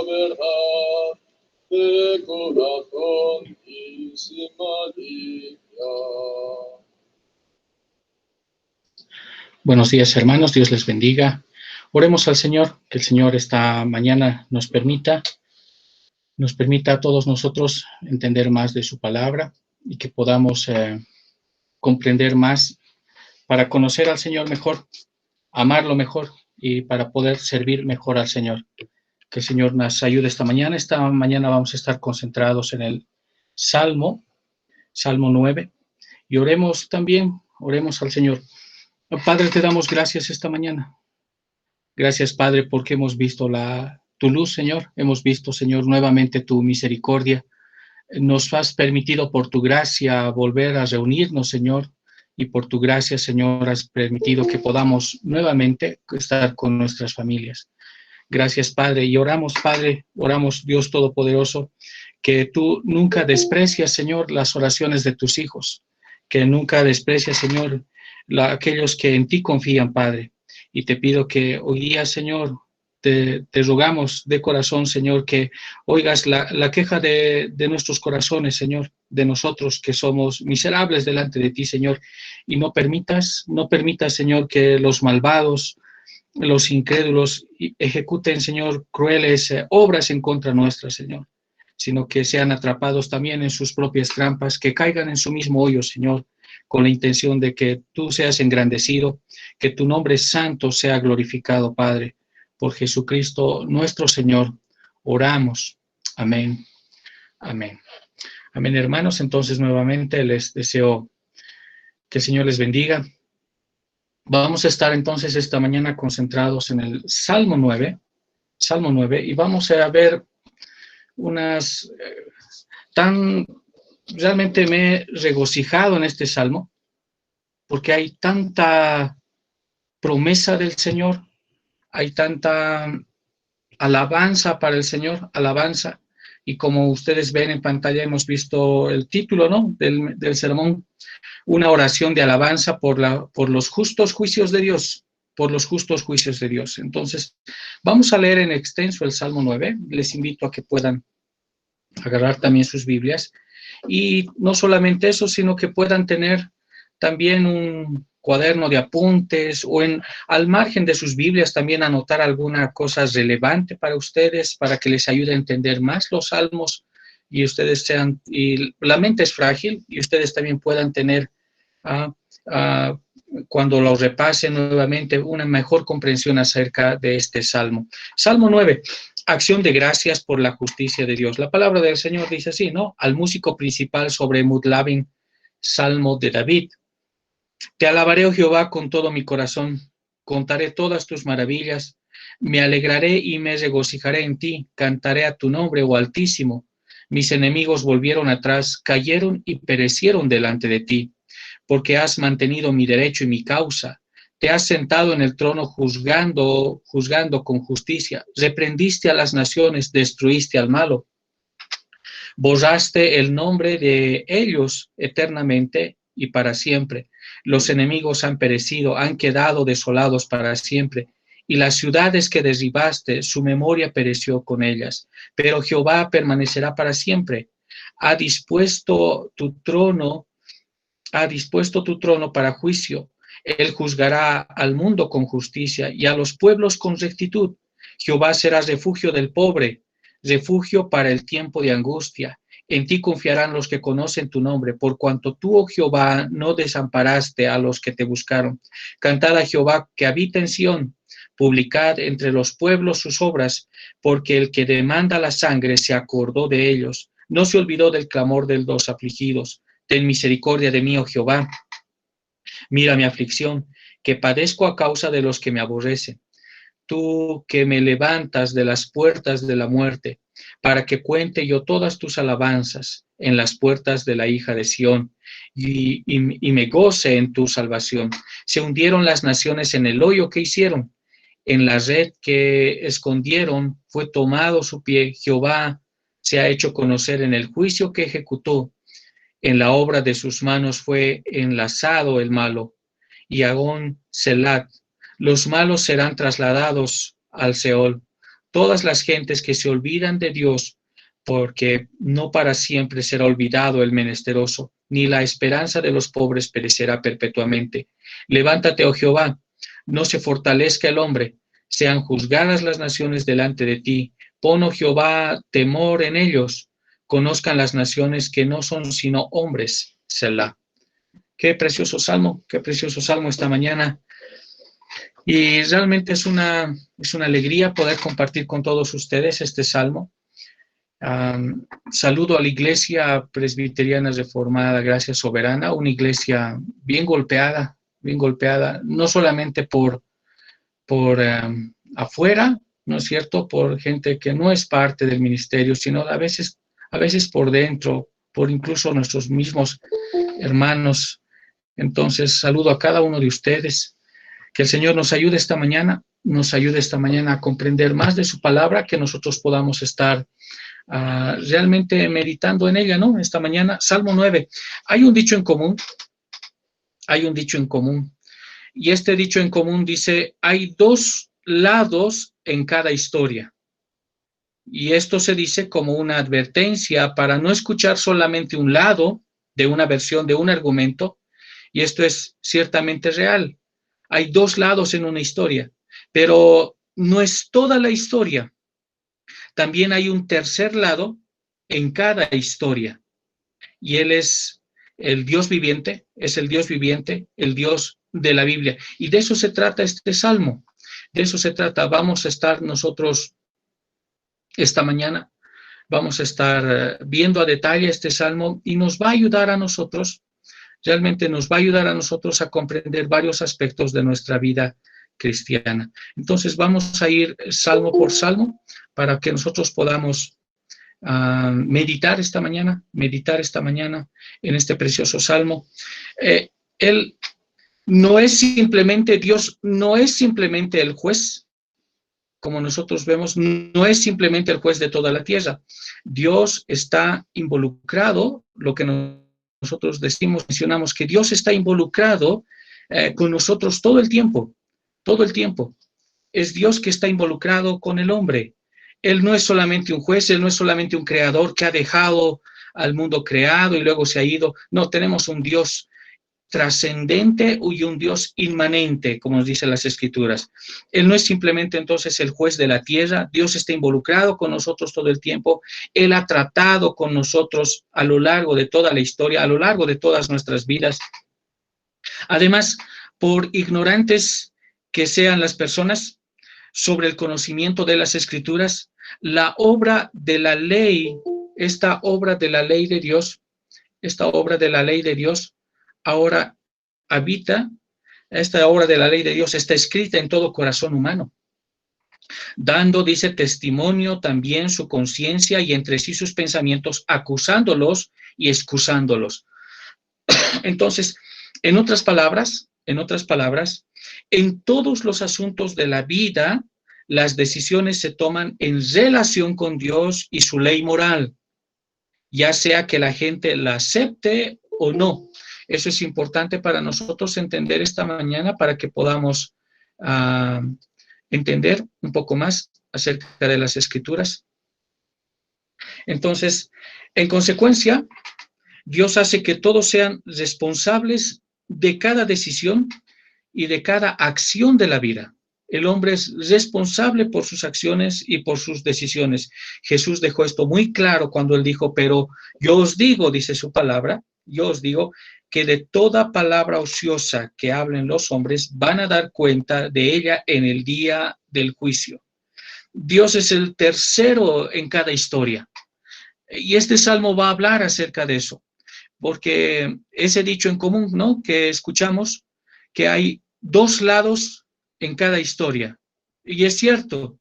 verdad, de corazón y sin malicia. Buenos días, hermanos, Dios les bendiga. Oremos al Señor, que el Señor esta mañana nos permita a todos nosotros entender más de su palabra y que podamos comprender más para conocer al Señor mejor, amarlo mejor y para poder servir mejor al Señor. Que el Señor nos ayude esta mañana. Esta mañana vamos a estar concentrados en el Salmo 9, y oremos al Señor. Padre, te damos gracias esta mañana. Gracias, Padre, porque hemos visto tu luz, Señor. Hemos visto, Señor, nuevamente tu misericordia. Nos has permitido por tu gracia volver a reunirnos, Señor, y por tu gracia, Señor, has permitido que podamos nuevamente estar con nuestras familias. Gracias, Padre, y oramos, Padre, oramos, Dios Todopoderoso, que tú nunca desprecias, Señor, las oraciones de tus hijos, que nunca desprecias, Señor, aquellos que en ti confían, Padre. Y te pido que hoy día, Señor, te rogamos de corazón, Señor, que oigas la queja de nuestros corazones, Señor, de nosotros que somos miserables delante de ti, Señor, y no permitas, Señor, que los malvados, los incrédulos ejecuten, Señor, crueles obras en contra nuestra, Señor, sino que sean atrapados también en sus propias trampas, que caigan en su mismo hoyo, Señor, con la intención de que tú seas engrandecido, que tu nombre santo sea glorificado, Padre. Por Jesucristo nuestro Señor, oramos. Amén. Amén. Amén, hermanos. Entonces, nuevamente les deseo que el Señor les bendiga. Vamos a estar entonces esta mañana concentrados en el Salmo 9, y vamos a ver unas realmente me he regocijado en este Salmo, porque hay tanta promesa del Señor, hay tanta alabanza para el Señor, alabanza, y como ustedes ven en pantalla hemos visto el título, ¿no?, del sermón, una oración de alabanza por los justos juicios de Dios, por los justos juicios de Dios. Entonces, vamos a leer en extenso el Salmo 9, les invito a que puedan agarrar también sus Biblias, y no solamente eso, sino que puedan tener también un cuaderno de apuntes o al margen de sus Biblias también anotar alguna cosa relevante para ustedes, para que les ayude a entender más los salmos y y la mente es frágil y ustedes también puedan tener, cuando lo repasen nuevamente, una mejor comprensión acerca de este salmo. Salmo 9. Acción de gracias por la justicia de Dios. La palabra del Señor dice así, ¿no? Al músico principal sobre Mutlavin, Salmo de David. Te alabaré, oh Jehová, con todo mi corazón. Contaré todas tus maravillas. Me alegraré y me regocijaré en ti. Cantaré a tu nombre, oh Altísimo. Mis enemigos volvieron atrás, cayeron y perecieron delante de ti. Porque has mantenido mi derecho y mi causa. Te has sentado en el trono juzgando con justicia. Reprendiste a las naciones, destruiste al malo. Borraste el nombre de ellos eternamente y para siempre. Los enemigos han perecido, han quedado desolados para siempre. Y las ciudades que derribaste, su memoria pereció con ellas. Pero Jehová permanecerá para siempre. Ha dispuesto tu trono para juicio. Él juzgará al mundo con justicia y a los pueblos con rectitud. Jehová será refugio del pobre, refugio para el tiempo de angustia. En ti confiarán los que conocen tu nombre, por cuanto tú, oh Jehová, no desamparaste a los que te buscaron. Cantad a Jehová que habita en Sión, publicad entre los pueblos sus obras, porque el que demanda la sangre se acordó de ellos. No se olvidó del clamor de los afligidos. Ten misericordia de mí, oh Jehová. Mira mi aflicción, que padezco a causa de los que me aborrecen. Tú que me levantas de las puertas de la muerte, para que cuente yo todas tus alabanzas en las puertas de la hija de Sión, y me goce en tu salvación. Se hundieron las naciones en el hoyo que hicieron, en la red que escondieron fue tomado su pie. Jehová se ha hecho conocer en el juicio que ejecutó. En la obra de sus manos fue enlazado el malo. Y Agón Selat, los malos serán trasladados al Seol. todas las gentes que se olvidan de Dios, porque no para siempre será olvidado el menesteroso, ni la esperanza de los pobres perecerá perpetuamente. Levántate, oh Jehová, no se fortalezca el hombre, sean juzgadas las naciones delante de ti. Pon, oh Jehová, temor en ellos, conozcan las naciones que no son sino hombres. Selah. Qué precioso salmo esta mañana. Y realmente es una alegría poder compartir con todos ustedes este salmo. Saludo a la Iglesia Presbiteriana Reformada Gracia Soberana, una iglesia bien golpeada, no solamente por afuera, ¿no es cierto?, por gente que no es parte del ministerio, sino a veces por dentro, por incluso nuestros mismos hermanos. Entonces, saludo a cada uno de ustedes. Que el Señor nos ayude esta mañana a comprender más de su palabra, que nosotros podamos estar realmente meditando en ella, ¿no? Esta mañana, Salmo 9. Hay un dicho en común, y este dicho en común dice, hay dos lados en cada historia. Y esto se dice como una advertencia para no escuchar solamente un lado de una versión, de un argumento, y esto es ciertamente real. Hay dos lados en una historia, pero no es toda la historia. También hay un tercer lado en cada historia, y Él es el Dios viviente, el Dios de la Biblia. Y de eso se trata este salmo, de eso se trata. Vamos a estar nosotros esta mañana, vamos a estar viendo a detalle este salmo y nos va a ayudar a nosotros, realmente nos va a ayudar a nosotros a comprender varios aspectos de nuestra vida cristiana. Entonces vamos a ir salmo por salmo para que nosotros podamos meditar esta mañana en este precioso salmo. Él no es simplemente, Dios no es simplemente el juez, como nosotros vemos, no es simplemente el juez de toda la tierra. Dios está involucrado, lo que nosotros mencionamos que Dios está involucrado con nosotros todo el tiempo. Es Dios que está involucrado con el hombre. Él no es solamente un juez, Él no es solamente un creador que ha dejado al mundo creado y luego se ha ido. No, tenemos un Dios trascendente y un Dios inmanente, como nos dicen las Escrituras. Él no es simplemente entonces el juez de la tierra, Dios está involucrado con nosotros todo el tiempo, Él ha tratado con nosotros a lo largo de toda la historia, a lo largo de todas nuestras vidas. Además, por ignorantes que sean las personas sobre el conocimiento de las Escrituras, la obra de la ley, esta obra de la ley de Dios, ahora habita, esta obra de la ley de Dios está escrita en todo corazón humano, dando, dice, testimonio también su conciencia y entre sí sus pensamientos, acusándolos y excusándolos. Entonces, en otras palabras, en todos los asuntos de la vida, las decisiones se toman en relación con Dios y su ley moral, ya sea que la gente la acepte o no. Eso es importante para nosotros entender esta mañana para que podamos entender un poco más acerca de las Escrituras. Entonces, en consecuencia, Dios hace que todos sean responsables de cada decisión y de cada acción de la vida. El hombre es responsable por sus acciones y por sus decisiones. Jesús dejó esto muy claro cuando él dijo, pero yo os digo, dice su palabra, yo os digo que de toda palabra ociosa que hablen los hombres van a dar cuenta de ella en el día del juicio. Dios es el tercero en cada historia. Y este salmo va a hablar acerca de eso, porque ese dicho en común, ¿no?, que escuchamos, que hay dos lados en cada historia. Y es cierto,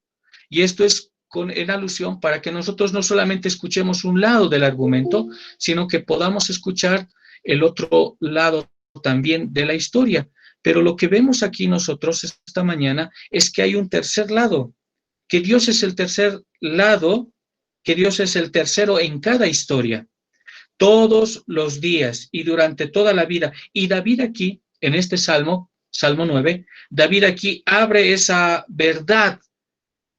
y esto es en alusión para que nosotros no solamente escuchemos un lado del argumento, sino que podamos escuchar el otro lado también de la historia. Pero lo que vemos aquí nosotros esta mañana es que hay un tercer lado, que Dios es el tercer lado, que Dios es el tercero en cada historia, todos los días y durante toda la vida. Y David aquí, en este Salmo 9, David aquí abre esa verdad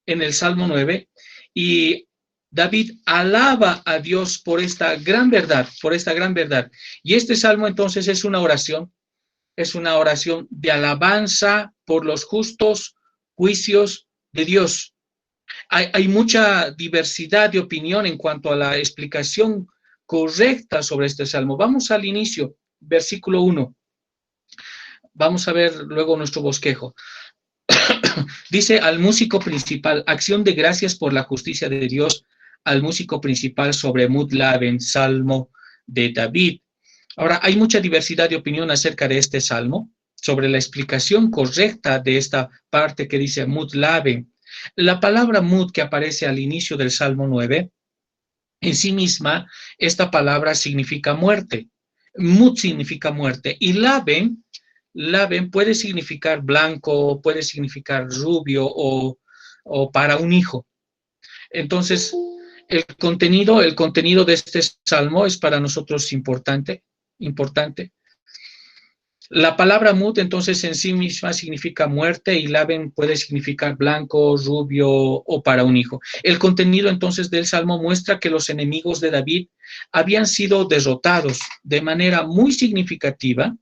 en el Salmo 9, y David alaba a Dios por esta gran verdad, por esta gran verdad. Y este salmo entonces es una oración de alabanza por los justos juicios de Dios. Hay mucha diversidad de opinión en cuanto a la explicación correcta sobre este salmo. Vamos al inicio, versículo 1. Vamos a ver luego nuestro bosquejo. Dice al músico principal, acción de gracias por la justicia de Dios, al músico principal sobre Mutlaben, salmo de David. Ahora, hay mucha diversidad de opinión acerca de este salmo, sobre la explicación correcta de esta parte que dice Mutlaben. La palabra mut que aparece al inicio del Salmo 9, en sí misma, esta palabra significa muerte. Mut significa muerte. Y laben puede significar blanco, puede significar rubio o para un hijo. Entonces, el contenido de este salmo es para nosotros importante. La palabra mut, entonces, en sí misma significa muerte y laben puede significar blanco, rubio o para un hijo. El contenido, entonces, del Salmo muestra que los enemigos de David habían sido derrotados de manera muy significativa,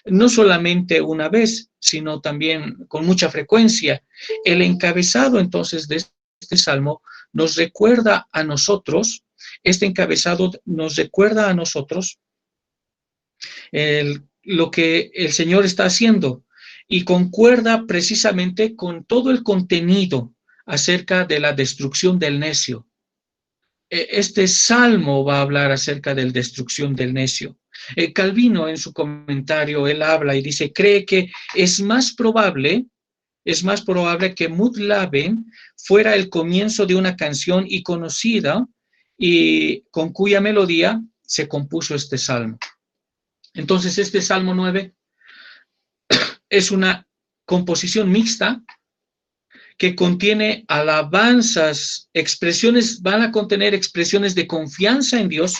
no solamente una vez, sino también con mucha frecuencia. El encabezado, entonces, de este Salmo nos recuerda a nosotros, lo que el Señor está haciendo y concuerda precisamente con todo el contenido acerca de la destrucción del necio. Este salmo va a hablar acerca de la destrucción del necio. Calvino en su comentario, él habla y dice, cree que es más probable que Mutlaben fuera el comienzo de una canción y conocida y con cuya melodía se compuso este salmo. Entonces, este Salmo 9 es una composición mixta que contiene alabanzas, van a contener expresiones de confianza en Dios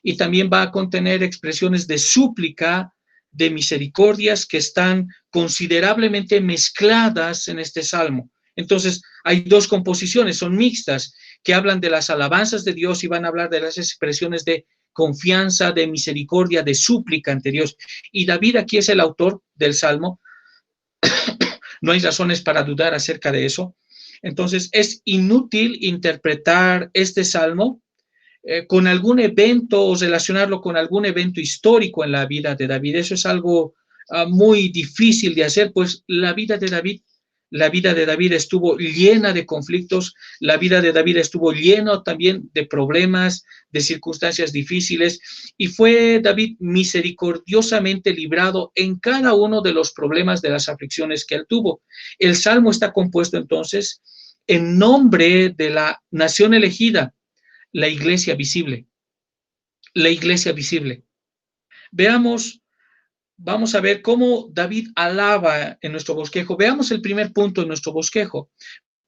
y también va a contener expresiones de súplica, de misericordias que están considerablemente mezcladas en este Salmo. Entonces, hay dos composiciones, son mixtas, que hablan de las alabanzas de Dios y van a hablar de las expresiones de confianza, de misericordia, de súplica ante Dios. Y David aquí es el autor del Salmo. No hay razones para dudar acerca de eso. Entonces, es inútil interpretar este Salmo con algún evento o relacionarlo con algún evento histórico en la vida de David. Eso es algo muy difícil de hacer, pues la vida de David estuvo llena de conflictos, la vida de David estuvo llena también de problemas, de circunstancias difíciles, y fue David misericordiosamente librado en cada uno de los problemas, de las aflicciones que él tuvo. El Salmo está compuesto entonces en nombre de la nación elegida, la iglesia visible. La iglesia visible. Vamos a ver cómo David alaba en nuestro bosquejo. Veamos el primer punto en nuestro bosquejo,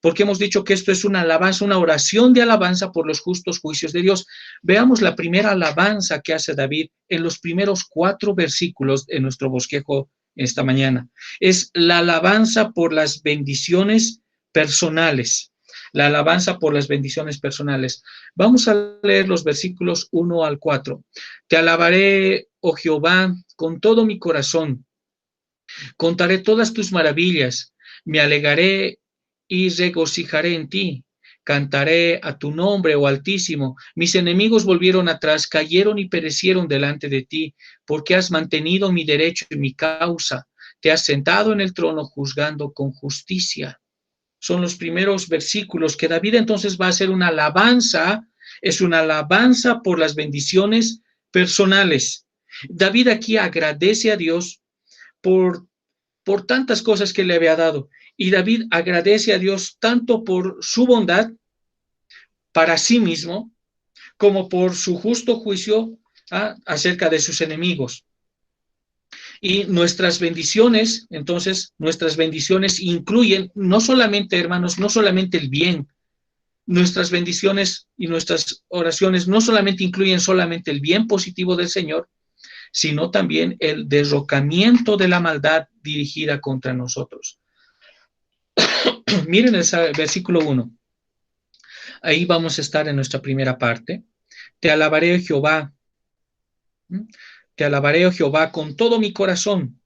porque hemos dicho que esto es una alabanza, una oración de alabanza por los justos juicios de Dios. Veamos la primera alabanza que hace David en los primeros 4 versículos de nuestro bosquejo esta mañana. Es la alabanza por las bendiciones personales. La alabanza por las bendiciones personales. Vamos a leer los versículos 1 al 4. Te alabaré, oh Jehová, con todo mi corazón. Contaré todas tus maravillas. Me alegraré y regocijaré en ti. Cantaré a tu nombre, oh Altísimo. Mis enemigos volvieron atrás, cayeron y perecieron delante de ti, porque has mantenido mi derecho y mi causa. Te has sentado en el trono juzgando con justicia. Son los primeros versículos que David entonces va a hacer una alabanza, es una alabanza por las bendiciones personales. David aquí agradece a Dios por tantas cosas que le había dado. Y David agradece a Dios tanto por su bondad para sí mismo, como por su justo juicio acerca de sus enemigos. Y nuestras bendiciones, entonces, nuestras bendiciones incluyen no solamente, hermanos, no solamente el bien. Nuestras bendiciones y nuestras oraciones no solamente incluyen solamente el bien positivo del Señor, sino también el derrocamiento de la maldad dirigida contra nosotros. Miren el versículo 1. Ahí vamos a estar en nuestra primera parte. Te alabaré, Jehová. Te alabaré, Jehová, con todo mi corazón.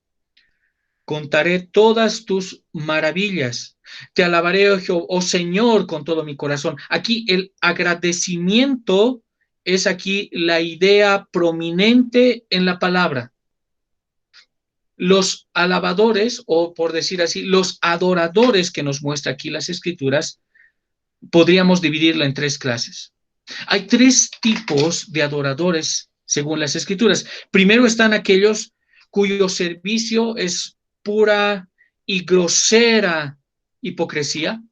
Contaré todas tus maravillas. Te alabaré, oh Señor, con todo mi corazón. Aquí el agradecimiento es aquí la idea prominente en la palabra. Los alabadores, o por decir así, los adoradores que nos muestra aquí las Escrituras, podríamos dividirla en tres clases. Hay tres tipos de adoradores según las Escrituras. Primero están aquellos cuyo servicio es pura y grosera hipocresía,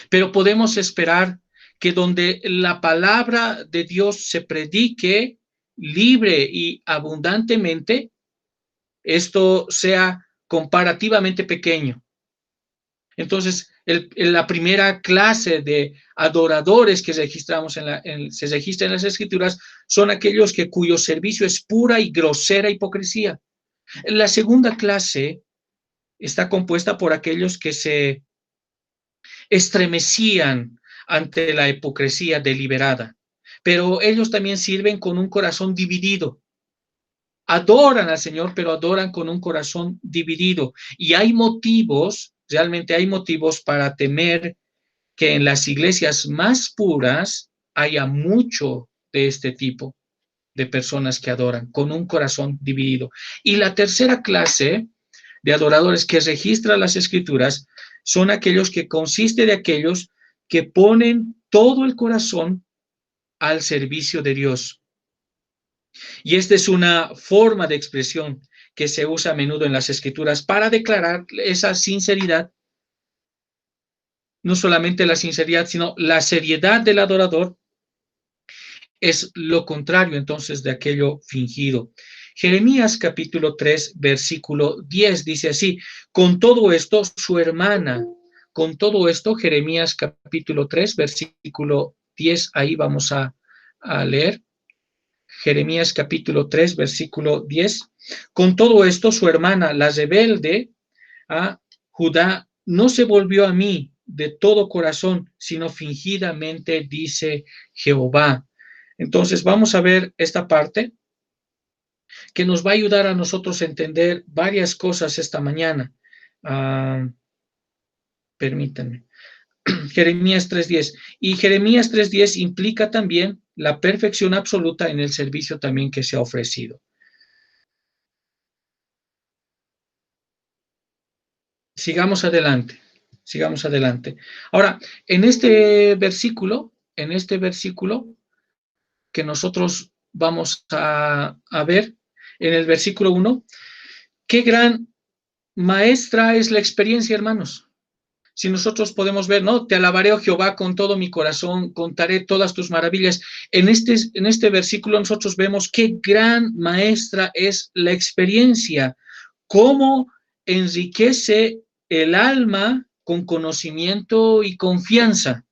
pero podemos esperar que donde la palabra de Dios se predique libre y abundantemente, esto sea comparativamente pequeño. Entonces, la primera clase de adoradores que registramos se registra en las Escrituras son aquellos cuyo servicio es pura y grosera hipocresía. La segunda clase está compuesta por aquellos que se estremecían ante la hipocresía deliberada, pero ellos también sirven con un corazón dividido. Adoran al Señor, pero adoran con un corazón dividido. Y hay motivos, realmente hay motivos para temer que en las iglesias más puras haya mucho de este tipo de personas que adoran con un corazón dividido. Y la tercera clase de adoradores que registra las Escrituras son aquellos que consiste de aquellos que ponen todo el corazón al servicio de Dios. Y esta es una forma de expresión que se usa a menudo en las Escrituras para declarar esa sinceridad, no solamente la sinceridad, sino la seriedad del adorador es lo contrario entonces de aquello fingido. Jeremías capítulo 3, versículo 10 dice así: con todo esto su hermana, con todo esto, Jeremías capítulo 3, versículo 10, ahí vamos a leer. Jeremías capítulo 3, versículo 10. Con todo esto, su hermana, la rebelde, Judá, no se volvió a mí de todo corazón, sino fingidamente, dice Jehová. Entonces, vamos a ver esta parte que nos va a ayudar a nosotros a entender varias cosas esta mañana. Permítanme. Jeremías 3:10. Y Jeremías 3:10 implica también la perfección absoluta en el servicio también que se ha ofrecido. Sigamos adelante, sigamos adelante. Ahora, en este versículo que nosotros vamos a ver, en el versículo 1, qué gran maestra es la experiencia, hermanos. Si nosotros podemos ver, ¿no? Te alabaré, oh Jehová, con todo mi corazón, contaré todas tus maravillas. En este versículo nosotros vemos qué gran maestra es la experiencia, cómo enriquece el alma con conocimiento y confianza.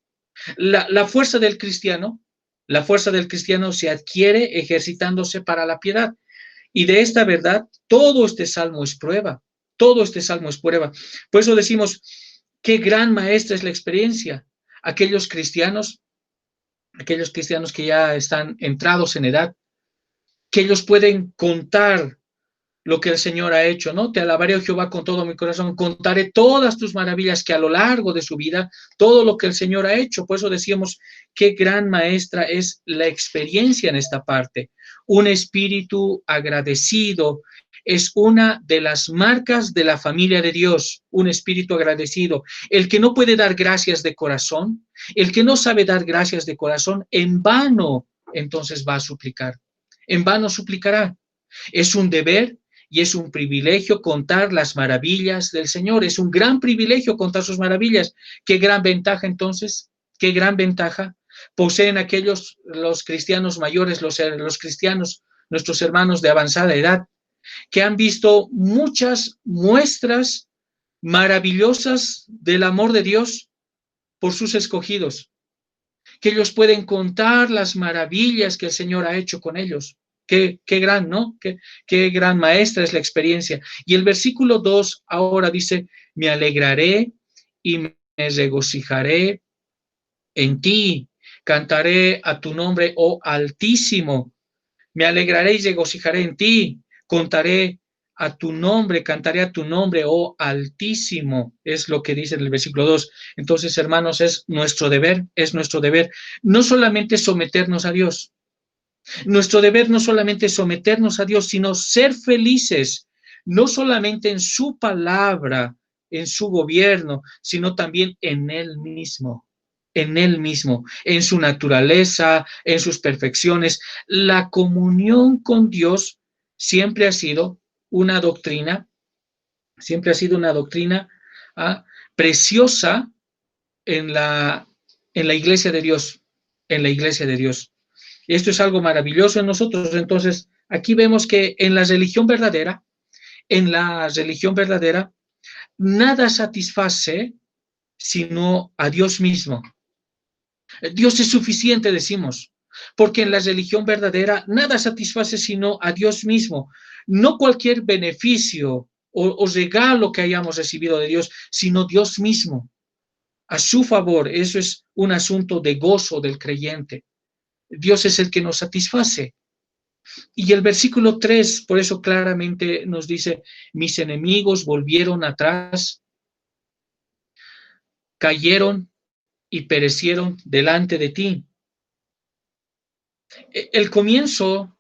La fuerza del cristiano se adquiere ejercitándose para la piedad. Y de esta verdad, todo este salmo es prueba. Todo este salmo es prueba. Por eso decimos, qué gran maestra es la experiencia. Aquellos cristianos que ya están entrados en edad, que ellos pueden contar lo que el Señor ha hecho, ¿no? Te alabaré, oh Jehová, con todo mi corazón, contaré todas tus maravillas, que a lo largo de su vida, todo lo que el Señor ha hecho. Por eso decíamos, qué gran maestra es la experiencia en esta parte. Un espíritu agradecido es una de las marcas de la familia de Dios, un espíritu agradecido. El que no puede dar gracias de corazón, el que no sabe dar gracias de corazón, en vano entonces va a suplicar, en vano suplicará. Es un deber y es un privilegio contar las maravillas del Señor. Es un gran privilegio contar sus maravillas. Qué gran ventaja entonces, qué gran ventaja poseen los cristianos mayores, los cristianos, nuestros hermanos de avanzada edad, que han visto muchas muestras maravillosas del amor de Dios por sus escogidos, que ellos pueden contar las maravillas que el Señor ha hecho con ellos. Qué gran, ¿no? Qué gran maestra es la experiencia. Y el versículo 2 ahora dice, me alegraré y me regocijaré en ti. Cantaré a tu nombre, oh Altísimo. Me alegraré y regocijaré en ti. Contaré a tu nombre, cantaré a tu nombre, oh Altísimo. Es lo que dice en el versículo 2. Entonces, hermanos, es nuestro deber, no solamente someternos a Dios. Nuestro deber no solamente someternos a Dios, sino ser felices, no solamente en su palabra, en su gobierno, sino también en Él mismo, en su naturaleza, en sus perfecciones. La comunión con Dios siempre ha sido una doctrina, ¿ah? Preciosa en la iglesia de Dios, en la iglesia de Dios. Y esto es algo maravilloso en nosotros. Entonces, aquí vemos que en la religión verdadera, nada satisface sino a Dios mismo. Dios es suficiente, decimos, porque en la religión verdadera nada satisface sino a Dios mismo. No cualquier beneficio o regalo que hayamos recibido de Dios, sino Dios mismo, a su favor. Eso es un asunto de gozo del creyente. Dios es el que nos satisface. Y el versículo 3, por eso claramente nos dice, mis enemigos volvieron atrás, cayeron y perecieron delante de ti. El comienzo,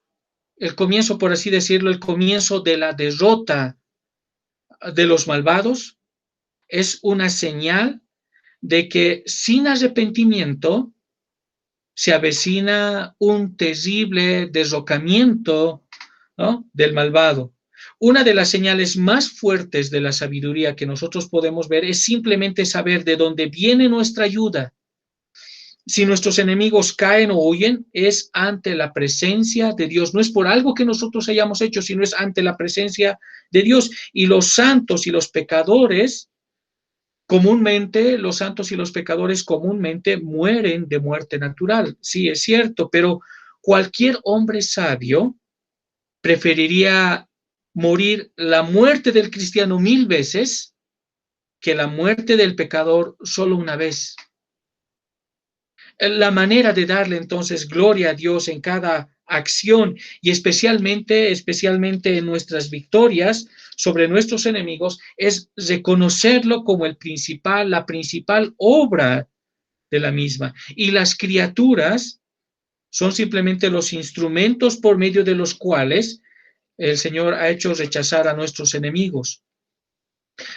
por así decirlo, el comienzo de la derrota de los malvados es una señal de que sin arrepentimiento se avecina un terrible derrocamiento, ¿no?, del malvado. Una de las señales más fuertes de la sabiduría que nosotros podemos ver es simplemente saber de dónde viene nuestra ayuda. Si nuestros enemigos caen o huyen, es ante la presencia de Dios. No es por algo que nosotros hayamos hecho, sino es ante la presencia de Dios. Y los santos y los pecadores comúnmente mueren de muerte natural. Sí, es cierto, pero cualquier hombre sabio preferiría morir la muerte del cristiano 1000 veces que la muerte del pecador solo una vez. La manera de darle entonces gloria a Dios en cada acción y especialmente en nuestras victorias sobre nuestros enemigos es reconocerlo como la principal obra de la misma. Y las criaturas son simplemente los instrumentos por medio de los cuales el Señor ha hecho rechazar a nuestros enemigos.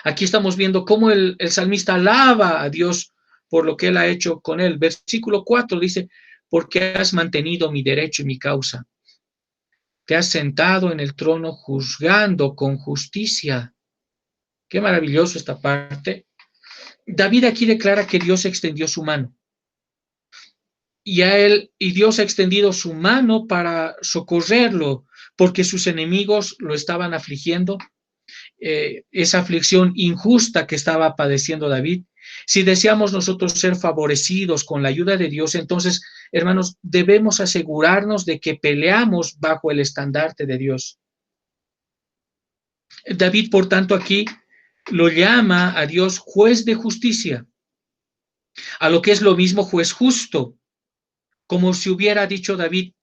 Aquí estamos viendo cómo el salmista alaba a Dios por lo que Él ha hecho con él. Versículo 4 dice, porque has mantenido mi derecho y mi causa. Te has sentado en el trono juzgando con justicia. Qué maravilloso esta parte. David aquí declara que Dios extendió su mano. Y Dios ha extendido su mano para socorrerlo, porque sus enemigos lo estaban afligiendo. Esa aflicción injusta que estaba padeciendo David. Si deseamos nosotros ser favorecidos con la ayuda de Dios, entonces, hermanos, debemos asegurarnos de que peleamos bajo el estandarte de Dios. David, por tanto, aquí lo llama a Dios juez de justicia, a lo que es lo mismo juez justo, como si hubiera dicho David,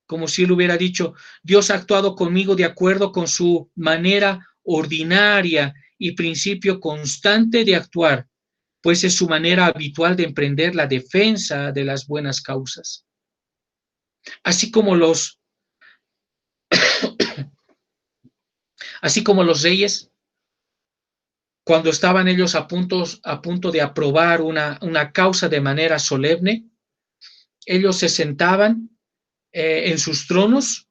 como si él hubiera dicho, Dios ha actuado conmigo de acuerdo con su manera ordinaria y principio constante de actuar, pues es su manera habitual de emprender la defensa de las buenas causas. Así como los reyes, cuando estaban ellos a punto de aprobar una causa de manera solemne, ellos se sentaban en sus tronos.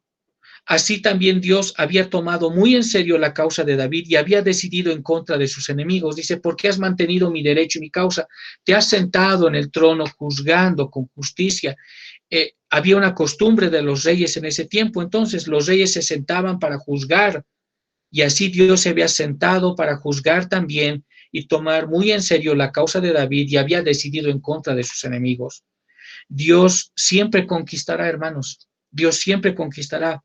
Así también Dios había tomado muy en serio la causa de David y había decidido en contra de sus enemigos. Dice, ¿por qué has mantenido mi derecho y mi causa? Te has sentado en el trono juzgando con justicia. Había una costumbre de los reyes en ese tiempo, entonces los reyes se sentaban para juzgar y así Dios se había sentado para juzgar también y tomar muy en serio la causa de David y había decidido en contra de sus enemigos. Dios siempre conquistará, hermanos. Dios siempre conquistará.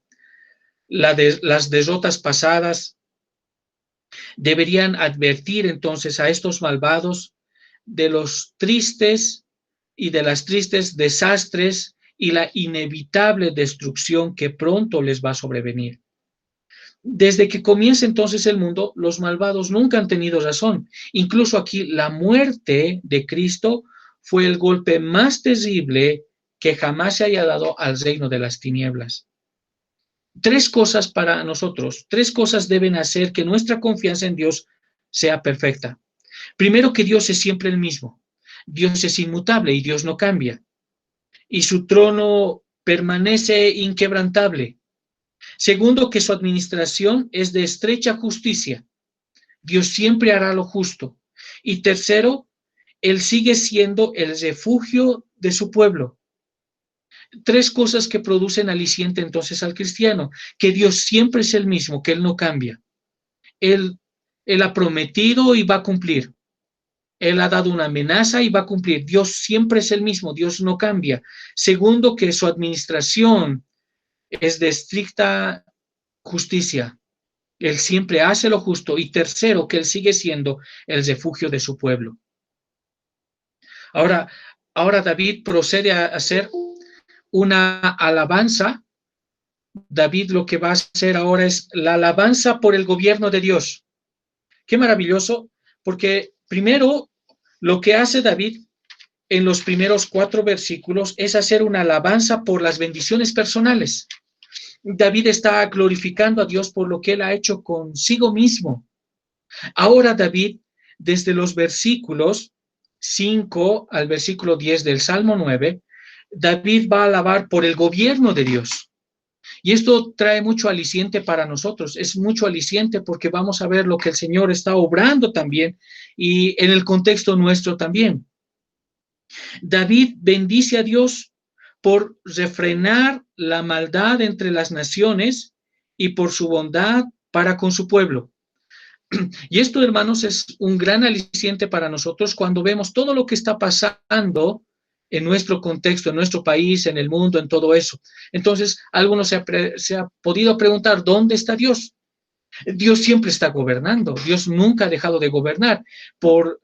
Las derrotas pasadas deberían advertir entonces a estos malvados de los tristes y de las tristes desastres y la inevitable destrucción que pronto les va a sobrevenir. Desde que comienza entonces el mundo, los malvados nunca han tenido razón. Incluso aquí la muerte de Cristo fue el golpe más terrible que jamás se haya dado al reino de las tinieblas. Tres cosas para nosotros, tres cosas deben hacer que nuestra confianza en Dios sea perfecta. Primero, que Dios es siempre el mismo. Dios es inmutable y Dios no cambia. Y su trono permanece inquebrantable. Segundo, que su administración es de estrecha justicia. Dios siempre hará lo justo. Y tercero, Él sigue siendo el refugio de su pueblo. Tres cosas que producen aliciente entonces al cristiano: que Dios siempre es el mismo, que Él no cambia. Él ha prometido y va a cumplir. Él ha dado una amenaza y va a cumplir. Dios siempre es el mismo, Dios no cambia. Segundo, que su administración es de estricta justicia. Él siempre hace lo justo. Y tercero, que Él sigue siendo el refugio de su pueblo. Ahora David procede a hacer una alabanza. David lo que va a hacer ahora es la alabanza por el gobierno de Dios. Qué maravilloso, porque primero lo que hace David en los primeros 4 versículos es hacer una alabanza por las bendiciones personales. David está glorificando a Dios por lo que él ha hecho consigo mismo. Ahora David, desde los versículos 5 al versículo 10 del Salmo 9, David va a alabar por el gobierno de Dios. Y esto trae mucho aliciente para nosotros, es mucho aliciente porque vamos a ver lo que el Señor está obrando también y en el contexto nuestro también. David bendice a Dios por refrenar la maldad entre las naciones y por su bondad para con su pueblo. Y esto, hermanos, es un gran aliciente para nosotros cuando vemos todo lo que está pasando en nuestro contexto, en nuestro país, en el mundo, en todo eso. Entonces, algunos se ha podido preguntar, ¿dónde está Dios? Dios siempre está gobernando, Dios nunca ha dejado de gobernar. Por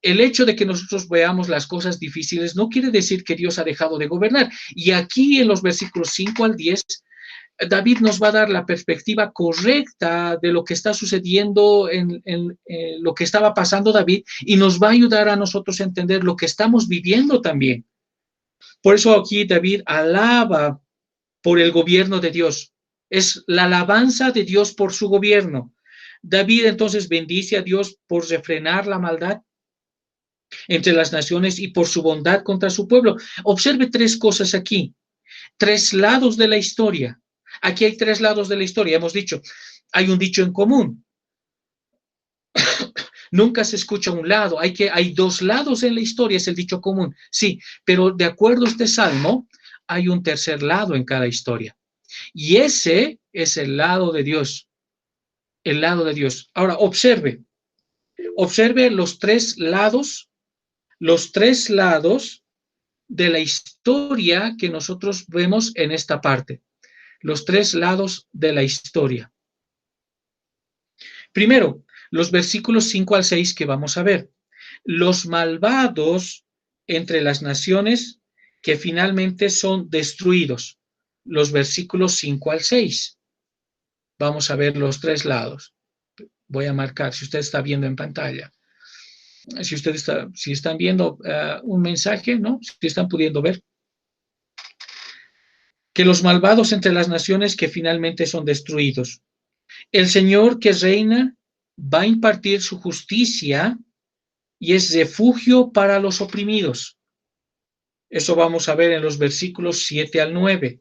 el hecho de que nosotros veamos las cosas difíciles no quiere decir que Dios ha dejado de gobernar. Y aquí en los versículos 5 al 10, David nos va a dar la perspectiva correcta de lo que está sucediendo en lo que estaba pasando David y nos va a ayudar a nosotros a entender lo que estamos viviendo también. Por eso aquí David alaba por el gobierno de Dios. Es la alabanza de Dios por su gobierno. David entonces bendice a Dios por refrenar la maldad entre las naciones y por su bondad contra su pueblo. Observe 3 cosas aquí, 3 lados de la historia. Aquí hay 3 lados de la historia. Hemos dicho, hay un dicho en común. Nunca se escucha un lado. Hay 2 lados en la historia, es el dicho común. Sí, pero de acuerdo a este salmo, hay un tercer lado en cada historia. Y ese es el lado de Dios. El lado de Dios. Ahora, observe los 3 lados, de la historia que nosotros vemos en esta parte. Los 3 lados de la historia. Primero, los versículos 5 al 6 que vamos a ver. Los malvados entre las naciones que finalmente son destruidos. Los versículos 5 al 6. Vamos a ver los 3 lados. Voy a marcar, si usted está viendo en pantalla. Si están viendo un mensaje, ¿no? Si están pudiendo ver. Que los malvados entre las naciones que finalmente son destruidos. El Señor que reina va a impartir su justicia y es refugio para los oprimidos. Eso vamos a ver en los versículos 7 al 9.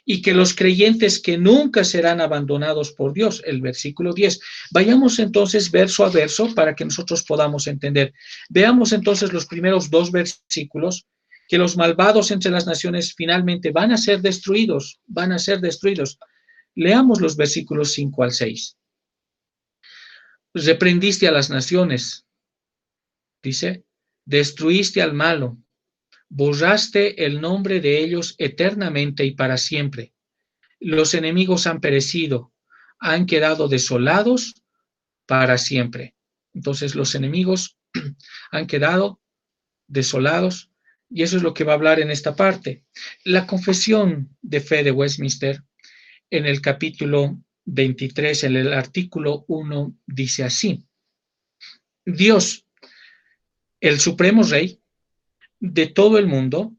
Y que los creyentes que nunca serán abandonados por Dios, el versículo 10. Vayamos entonces verso a verso para que nosotros podamos entender. Veamos entonces los primeros 2 versículos, que los malvados entre las naciones finalmente van a ser destruidos, Leamos los versículos 5 al 6. Reprendiste a las naciones, dice, destruiste al malo, borraste el nombre de ellos eternamente y para siempre. Los enemigos han perecido, han quedado desolados para siempre. Entonces los enemigos han quedado desolados, y eso es lo que va a hablar en esta parte. La confesión de fe de Westminster, en el capítulo 23, en el artículo 1, dice así: Dios, el supremo rey de todo el mundo,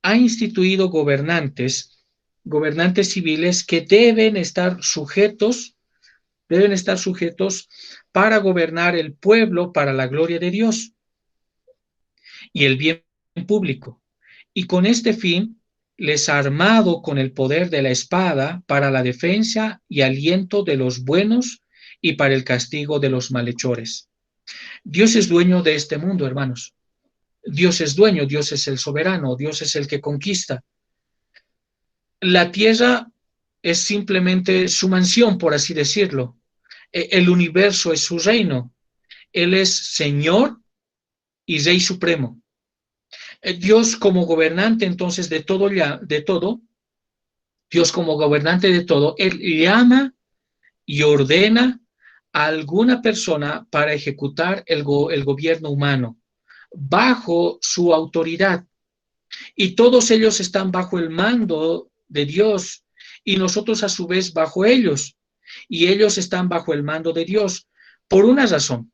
ha instituido gobernantes civiles que deben estar sujetos para gobernar el pueblo para la gloria de Dios y el bien público. Y con este fin les ha armado con el poder de la espada para la defensa y aliento de los buenos y para el castigo de los malhechores. Dios es dueño de este mundo, hermanos. Dios es dueño, Dios es el soberano, Dios es el que conquista. La tierra es simplemente su mansión, por así decirlo. El universo es su reino. Él es Señor y Rey Supremo. Dios como gobernante entonces de todo, Dios como gobernante de todo, Él llama y ordena a alguna persona para ejecutar el gobierno humano bajo su autoridad. Y todos ellos están bajo el mando de Dios y nosotros a su vez bajo ellos. Y ellos están bajo el mando de Dios por una razón,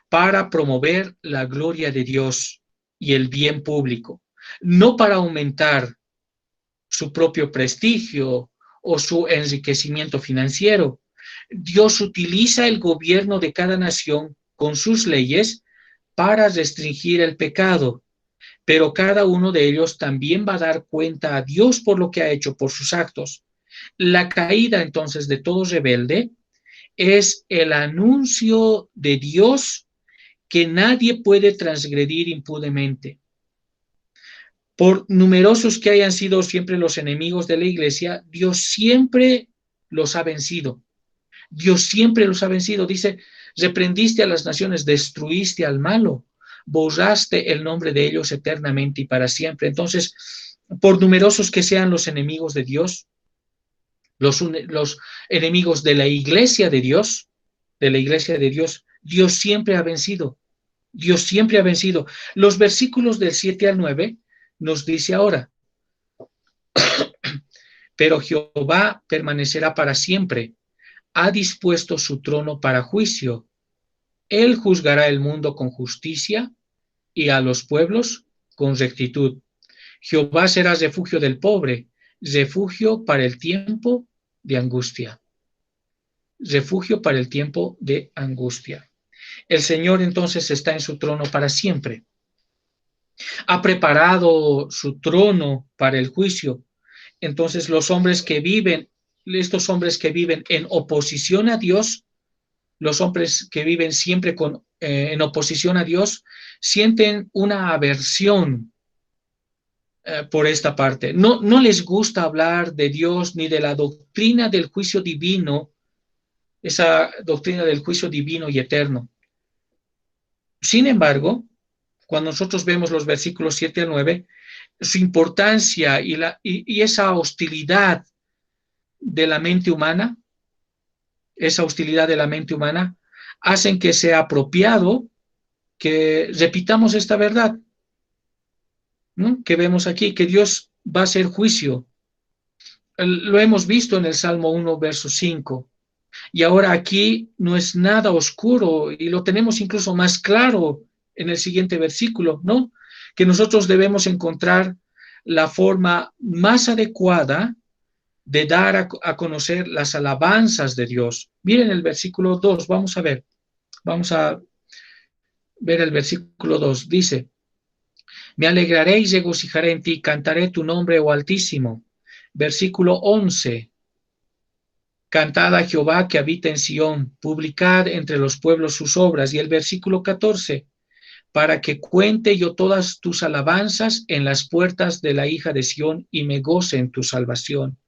para promover la gloria de Dios y el bien público, no para aumentar su propio prestigio o su enriquecimiento financiero. Dios utiliza el gobierno de cada nación con sus leyes para restringir el pecado, pero cada uno de ellos también va a dar cuenta a Dios por lo que ha hecho, por sus actos. La caída entonces de todo rebelde es el anuncio de Dios que nadie puede transgredir impunemente. Por numerosos que hayan sido siempre los enemigos de la iglesia, Dios siempre los ha vencido. Dios siempre los ha vencido. Dice, reprendiste a las naciones, destruiste al malo, borraste el nombre de ellos eternamente y para siempre. Entonces, por numerosos que sean los enemigos de Dios, los enemigos de la iglesia de Dios, Dios siempre ha vencido. Dios siempre ha vencido. Los versículos del 7 al 9 nos dice ahora, pero Jehová permanecerá para siempre, ha dispuesto su trono para juicio. Él juzgará el mundo con justicia y a los pueblos con rectitud. Jehová será refugio del pobre, refugio para el tiempo de angustia. Refugio para el tiempo de angustia. El Señor entonces está en su trono para siempre. Ha preparado su trono para el juicio. Entonces estos hombres que viven en oposición a Dios, los hombres que viven siempre en oposición a Dios, sienten una aversión por esta parte. No les gusta hablar de Dios ni de la doctrina del juicio divino, esa doctrina del juicio divino y eterno. Sin embargo, cuando nosotros vemos los versículos 7 al 9, su importancia y esa hostilidad de la mente humana, hacen que sea apropiado que repitamos esta verdad, ¿no? Que vemos aquí, que Dios va a hacer juicio. Lo hemos visto en el Salmo 1, verso 5. Y ahora aquí no es nada oscuro y lo tenemos incluso más claro en el siguiente versículo, ¿no? Que nosotros debemos encontrar la forma más adecuada de dar a conocer las alabanzas de Dios. Miren el versículo 2, vamos a ver el versículo 2, dice, me alegraré y regocijaré en ti, cantaré tu nombre, oh Altísimo. Versículo 11, cantad a Jehová que habita en Sión, publicad entre los pueblos sus obras. Y el versículo 14, para que cuente yo todas tus alabanzas en las puertas de la hija de Sión y me goce en tu salvación.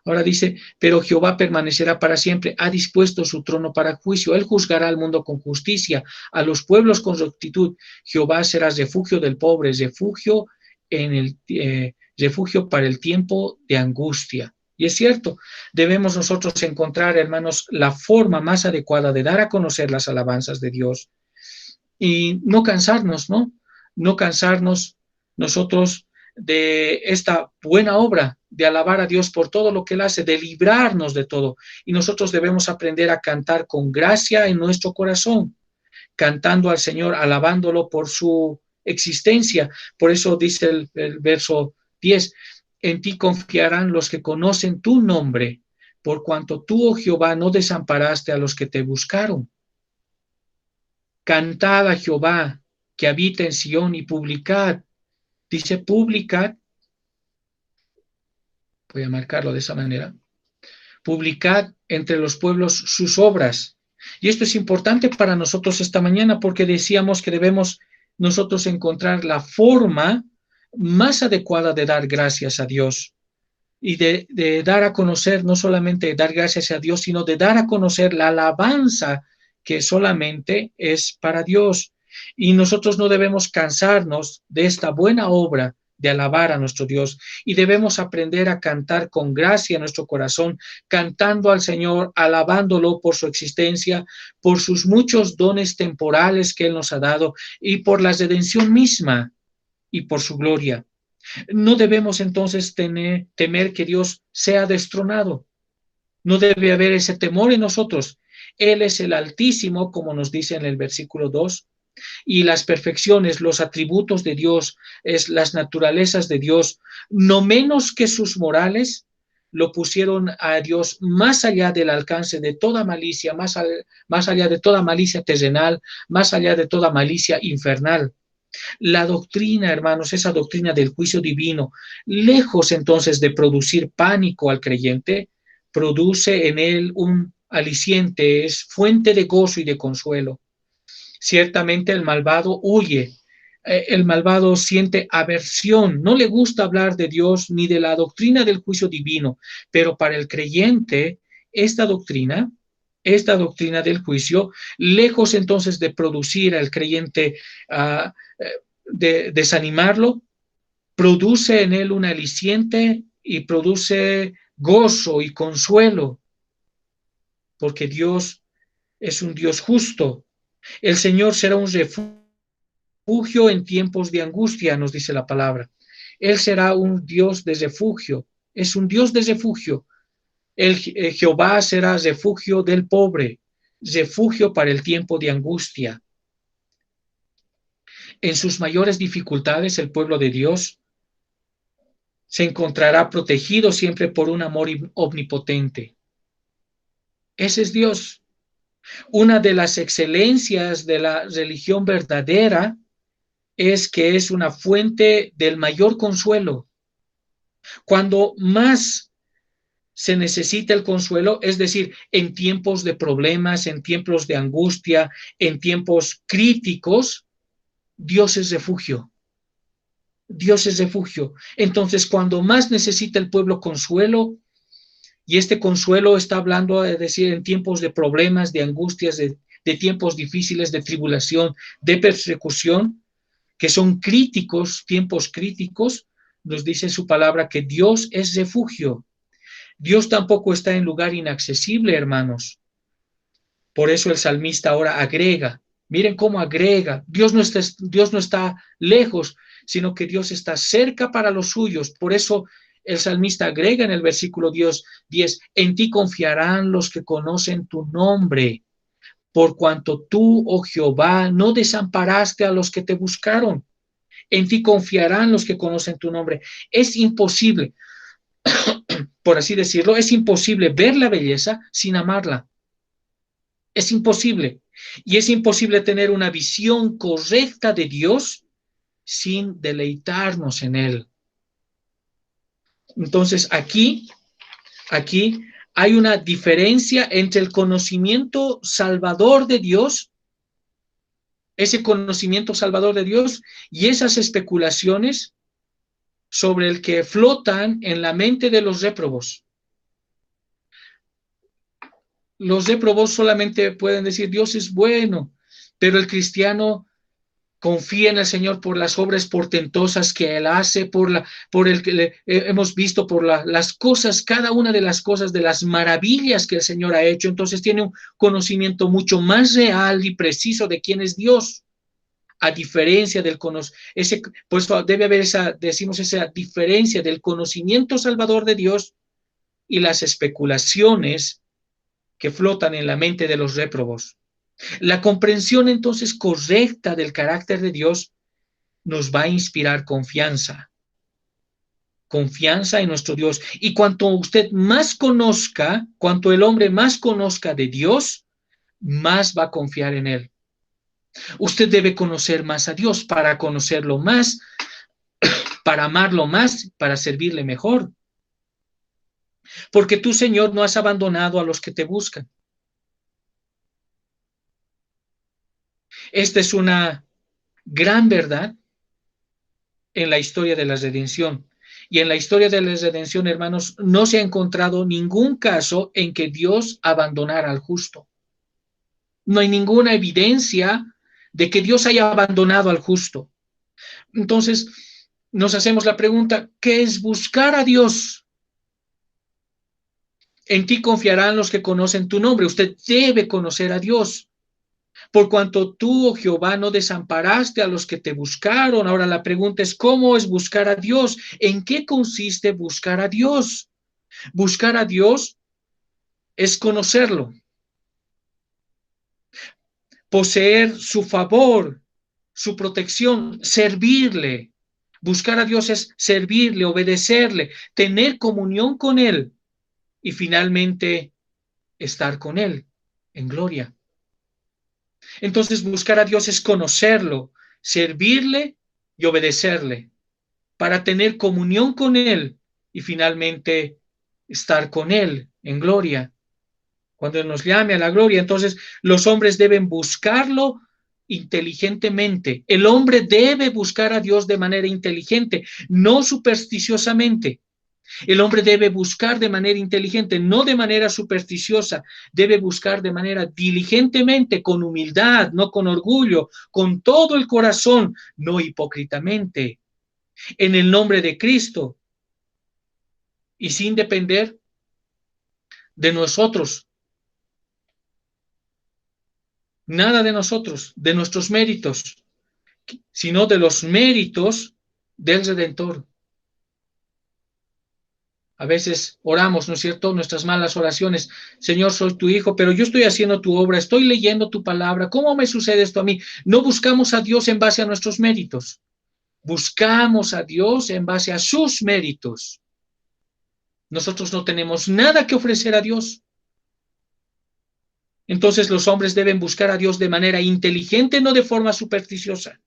Ahora dice, pero Jehová permanecerá para siempre, ha dispuesto su trono para juicio, él juzgará al mundo con justicia, a los pueblos con rectitud. Jehová será refugio del pobre, refugio para el tiempo de angustia. Y es cierto, debemos nosotros encontrar, hermanos, la forma más adecuada de dar a conocer las alabanzas de Dios y no cansarnos, ¿no? No cansarnos nosotros de esta buena obra, de alabar a Dios por todo lo que Él hace, de librarnos de todo. Y nosotros debemos aprender a cantar con gracia en nuestro corazón, cantando al Señor, alabándolo por su existencia. Por eso dice el verso 10, en ti confiarán los que conocen tu nombre, por cuanto tú, oh Jehová, no desamparaste a los que te buscaron. Cantad a Jehová, que habita en Sión, y publicad. Dice publicad, voy a marcarlo de esa manera, publicad entre los pueblos sus obras. Y esto es importante para nosotros esta mañana porque decíamos que debemos nosotros encontrar la forma más adecuada de dar gracias a Dios y de dar a conocer, no solamente dar gracias a Dios, sino de dar a conocer la alabanza que solamente es para Dios. Y nosotros no debemos cansarnos de esta buena obra de alabar a nuestro Dios y debemos aprender a cantar con gracia en nuestro corazón, cantando al Señor, alabándolo por su existencia, por sus muchos dones temporales que Él nos ha dado y por la redención misma y por su gloria. No debemos entonces temer que Dios sea destronado. No debe haber ese temor en nosotros. Él es el Altísimo, como nos dice en el versículo 2, y las perfecciones, los atributos de Dios, las naturalezas de Dios, no menos que sus morales, lo pusieron a Dios más allá del alcance de toda malicia, más allá de toda malicia terrenal, más allá de toda malicia infernal. La doctrina, hermanos, esa doctrina del juicio divino, lejos entonces de producir pánico al creyente, produce en él un aliciente, es fuente de gozo y de consuelo. Ciertamente el malvado huye, el malvado siente aversión, no le gusta hablar de Dios ni de la doctrina del juicio divino, pero para el creyente esta doctrina del juicio, lejos entonces de producir al creyente, de desanimarlo, produce en él un aliciente y produce gozo y consuelo, porque Dios es un Dios justo. El Señor será un refugio en tiempos de angustia, nos dice la palabra. Él será un Dios de refugio, es un Dios de refugio. Jehová será refugio del pobre, refugio para el tiempo de angustia. En sus mayores dificultades, el pueblo de Dios se encontrará protegido siempre por un amor omnipotente. Ese es Dios. Una de las excelencias de la religión verdadera es que es una fuente del mayor consuelo. Cuando más se necesita el consuelo, es decir, en tiempos de problemas, en tiempos de angustia, en tiempos críticos, Dios es refugio. Dios es refugio. Entonces, cuando más necesita el pueblo consuelo, y este consuelo está hablando, es decir, en tiempos de problemas, de angustias, de tiempos difíciles, de tribulación, de persecución, que son críticos, tiempos críticos, nos dice su palabra que Dios es refugio. Dios tampoco está en lugar inaccesible, hermanos. Por eso el salmista ahora agrega, miren cómo agrega, Dios no está lejos, sino que Dios está cerca para los suyos. Por eso el salmista agrega en el versículo 10, en ti confiarán los que conocen tu nombre, por cuanto tú, oh Jehová, no desamparaste a los que te buscaron. En ti confiarán los que conocen tu nombre. Es imposible, por así decirlo, es imposible ver la belleza sin amarla. Es imposible. Y es imposible tener una visión correcta de Dios sin deleitarnos en Él. Entonces, aquí hay una diferencia entre el conocimiento salvador de Dios, ese conocimiento salvador de Dios, y esas especulaciones sobre el que flotan en la mente de los réprobos. Los réprobos solamente pueden decir Dios es bueno, pero el cristiano Confía en el Señor por las obras portentosas que Él hace, por el que hemos visto, por las cosas, cada una de las cosas, de las maravillas que el Señor ha hecho. Entonces tiene un conocimiento mucho más real y preciso de quién es Dios, a diferencia del conocimiento. Pues debe haber decimos, esa diferencia del conocimiento salvador de Dios y las especulaciones que flotan en la mente de los réprobos. La comprensión entonces correcta del carácter de Dios nos va a inspirar confianza en nuestro Dios. Y cuanto usted más conozca, cuanto el hombre más conozca de Dios, más va a confiar en Él. Usted debe conocer más a Dios para conocerlo más, para amarlo más, para servirle mejor. Porque tú, Señor, no has abandonado a los que te buscan. Esta es una gran verdad en la historia de la redención. Y en la historia de la redención, hermanos, no se ha encontrado ningún caso en que Dios abandonara al justo. No hay ninguna evidencia de que Dios haya abandonado al justo. Entonces, nos hacemos la pregunta, ¿qué es buscar a Dios? En ti confiarán los que conocen tu nombre. Usted debe conocer a Dios. Por cuanto tú, oh Jehová, no desamparaste a los que te buscaron. Ahora la pregunta es, ¿cómo es buscar a Dios? ¿En qué consiste buscar a Dios? Buscar a Dios es conocerlo, poseer su favor, su protección, servirle. Buscar a Dios es servirle, obedecerle, tener comunión con Él y finalmente estar con Él en gloria. Entonces, buscar a Dios es conocerlo, servirle y obedecerle para tener comunión con Él y finalmente estar con Él en gloria. Cuando Él nos llame a la gloria, entonces los hombres deben buscarlo inteligentemente. El hombre debe buscar a Dios de manera inteligente, no supersticiosamente. El hombre debe buscar de manera inteligente, no de manera supersticiosa. Debe buscar de manera diligentemente, con humildad, no con orgullo, con todo el corazón, no hipócritamente, en el nombre de Cristo y sin depender de nosotros. Nada de nosotros, de nuestros méritos, sino de los méritos del Redentor. A veces oramos, ¿no es cierto? Nuestras malas oraciones. Señor, soy tu hijo, pero yo estoy haciendo tu obra, estoy leyendo tu palabra. ¿Cómo me sucede esto a mí? No buscamos a Dios en base a nuestros méritos. Buscamos a Dios en base a sus méritos. Nosotros no tenemos nada que ofrecer a Dios. Entonces los hombres deben buscar a Dios de manera inteligente, no de forma supersticiosa.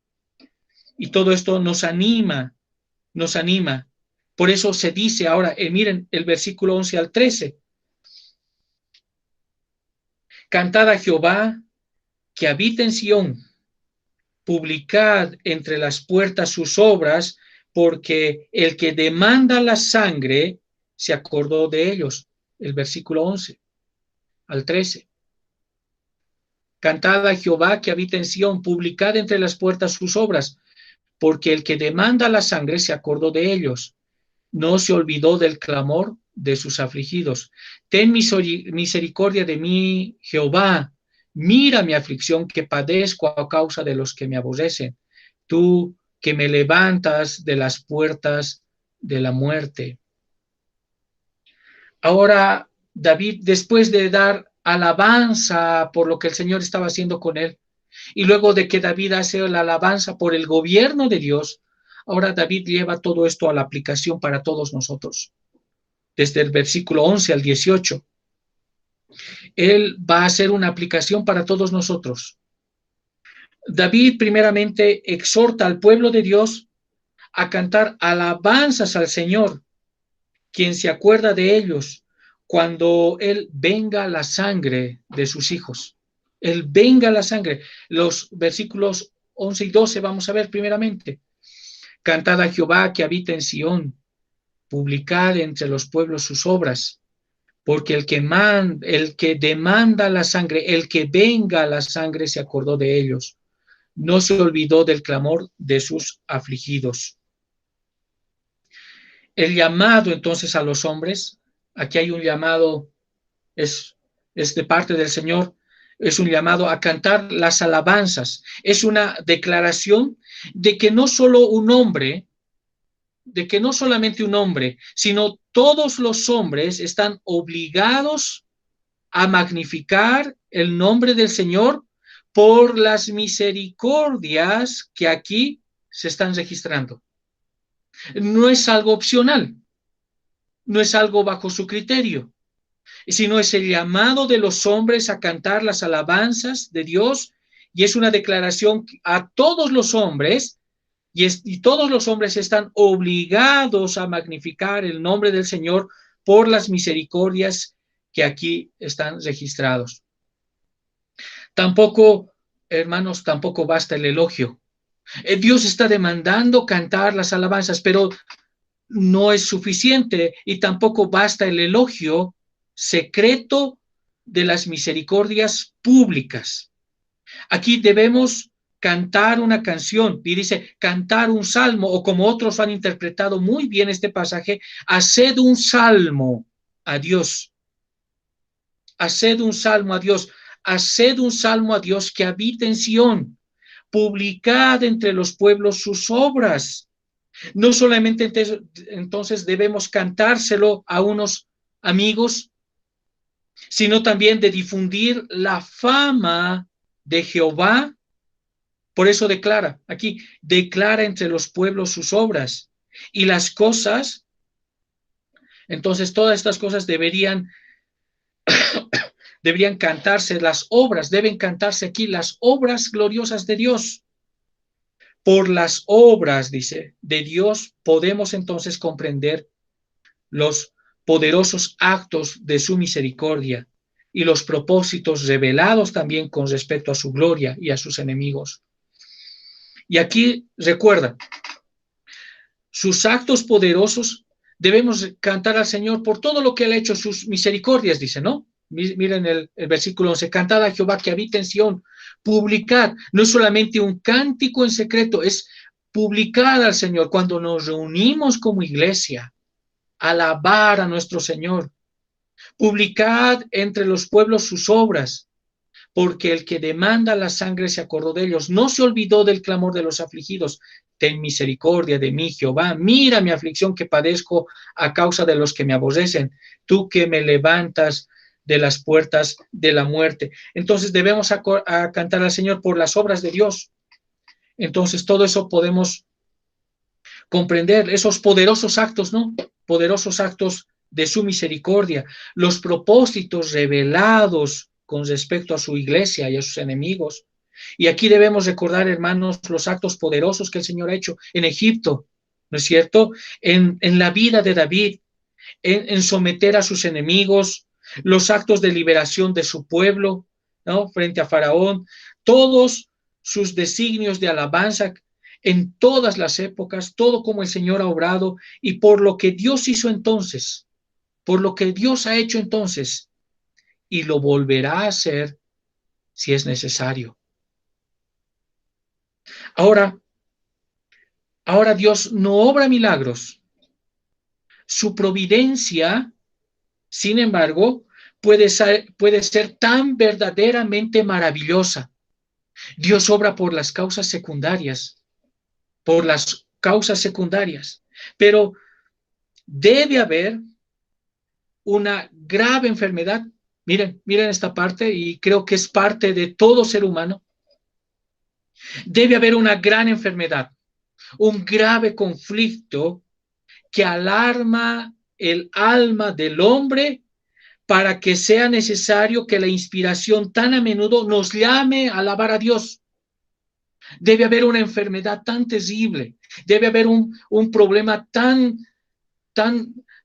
Y todo esto nos anima. Por eso se dice ahora, miren el versículo 11 al 13. Cantad a Jehová que habita en Sión, publicad entre las puertas sus obras, porque el que demanda la sangre se acordó de ellos. El versículo 11 al 13. Cantad a Jehová que habita en Sión, publicad entre las puertas sus obras, porque el que demanda la sangre se acordó de ellos. No se olvidó del clamor de sus afligidos. Ten misericordia de mí, Jehová. Mira mi aflicción que padezco a causa de los que me aborrecen. Tú que me levantas de las puertas de la muerte. Ahora, David, después de dar alabanza por lo que el Señor estaba haciendo con él, y luego de que David hace la alabanza por el gobierno de Dios, ahora David lleva todo esto a la aplicación para todos nosotros. Desde el versículo 11 al 18. Él va a hacer una aplicación para todos nosotros. David primeramente exhorta al pueblo de Dios a cantar alabanzas al Señor, quien se acuerda de ellos cuando Él venga la sangre de sus hijos. Él venga la sangre. Los versículos 11 y 12 vamos a ver primeramente. Cantad a Jehová que habita en Sión, publicad entre los pueblos sus obras, porque el que demanda la sangre, el que venga la sangre se acordó de ellos. no se olvidó del clamor de sus afligidos. El llamado entonces a los hombres, aquí hay un llamado, es de parte del Señor, es un llamado a cantar las alabanzas, es una declaración de que no solo un hombre, de que no solamente un hombre, sino todos los hombres están obligados a magnificar el nombre del Señor por las misericordias que aquí se están registrando. No es algo opcional, no es algo bajo su criterio, sino es el llamado de los hombres a cantar las alabanzas de Dios, y es una declaración a todos los hombres, y todos los hombres están obligados a magnificar el nombre del Señor por las misericordias que aquí están registrados. Tampoco, hermanos, tampoco basta el elogio. Dios está demandando cantar las alabanzas, pero no es suficiente, y tampoco basta el elogio secreto de las misericordias públicas. Aquí debemos cantar una canción, y dice cantar un salmo, o como otros han interpretado muy bien este pasaje, haced un salmo a Dios. Haced un salmo a Dios. Haced un salmo a Dios que habita en Sión. Publicad entre los pueblos sus obras. No solamente entonces debemos cantárselo a unos amigos, sino también de difundir la fama de Jehová. Por eso declara aquí, declara entre los pueblos sus obras y las cosas. Entonces todas estas cosas deberían cantarse, las obras, deben cantarse aquí las obras gloriosas de Dios. Por las obras, dice, de Dios podemos entonces comprender los poderosos actos de su misericordia y los propósitos revelados también con respecto a su gloria y a sus enemigos. Y aquí recuerda, sus actos poderosos debemos cantar al Señor por todo lo que Él ha hecho, sus misericordias, dice, ¿no? Miren el versículo 11, cantad a Jehová que habita en Sión, publicad, no es solamente un cántico en secreto, es publicar al Señor cuando nos reunimos como iglesia, alabar a nuestro Señor, publicad entre los pueblos sus obras, porque el que demanda la sangre se acordó de ellos, no se olvidó del clamor de los afligidos. Ten misericordia de mí, Jehová, mira mi aflicción que padezco a causa de los que me aborrecen, tú que me levantas de las puertas de la muerte. Entonces debemos cantar al Señor por las obras de Dios. Entonces todo eso podemos comprender, esos poderosos actos, ¿no? Poderosos actos de su misericordia, los propósitos revelados con respecto a su iglesia y a sus enemigos. Y aquí debemos recordar, hermanos, los actos poderosos que el Señor ha hecho en Egipto, ¿no es cierto? En la vida de David, en someter a sus enemigos, los actos de liberación de su pueblo, ¿no? Frente a Faraón, todos sus designios de alabanza en todas las épocas, todo como el Señor ha obrado y por lo que Dios hizo entonces, por lo que Dios ha hecho entonces, y lo volverá a hacer si es necesario. Ahora Dios no obra milagros. Su providencia, sin embargo, puede ser tan verdaderamente maravillosa. Dios obra por las causas secundarias, pero debe haber una grave enfermedad. Miren esta parte, y creo que es parte de todo ser humano. Debe haber una gran enfermedad, un grave conflicto que alarma el alma del hombre para que sea necesario que la inspiración tan a menudo nos llame a alabar a Dios. Debe haber una enfermedad tan terrible, debe haber un problema tan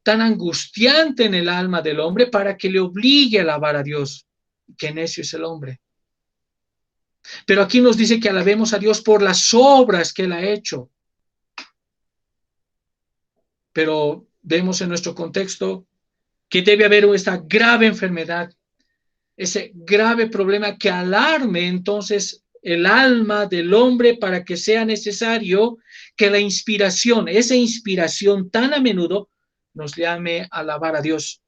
angustiante en el alma del hombre para que le obligue a alabar a Dios. Qué necio es el hombre. Pero aquí nos dice que alabemos a Dios por las obras que Él ha hecho. Pero vemos en nuestro contexto que debe haber esta grave enfermedad, ese grave problema que alarme entonces el alma del hombre para que sea necesario que la inspiración, esa inspiración tan a menudo, nos llame a alabar a Dios,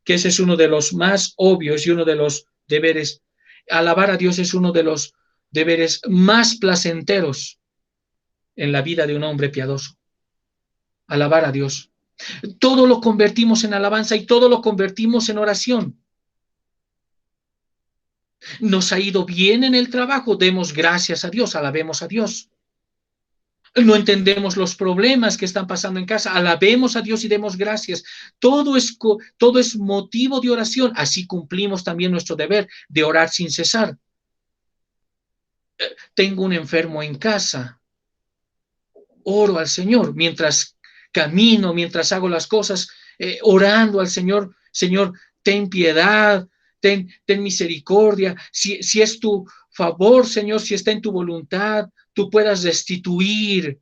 que ese es uno de los más obvios y uno de los deberes. Alabar a Dios es uno de los deberes más placenteros en la vida de un hombre piadoso. Alabar a Dios. Todo lo convertimos en alabanza y todo lo convertimos en oración. Nos ha ido bien en el trabajo, demos gracias a Dios, alabemos a Dios. No entendemos los problemas que están pasando en casa, alabemos a Dios y demos gracias. Todo es motivo de oración. Así cumplimos también nuestro deber de orar sin cesar. Tengo un enfermo en casa, oro al Señor mientras camino, mientras hago las cosas, orando al Señor. Señor, ten piedad, ten misericordia. Si es tu favor, Señor, si está en tu voluntad, tú puedas restituir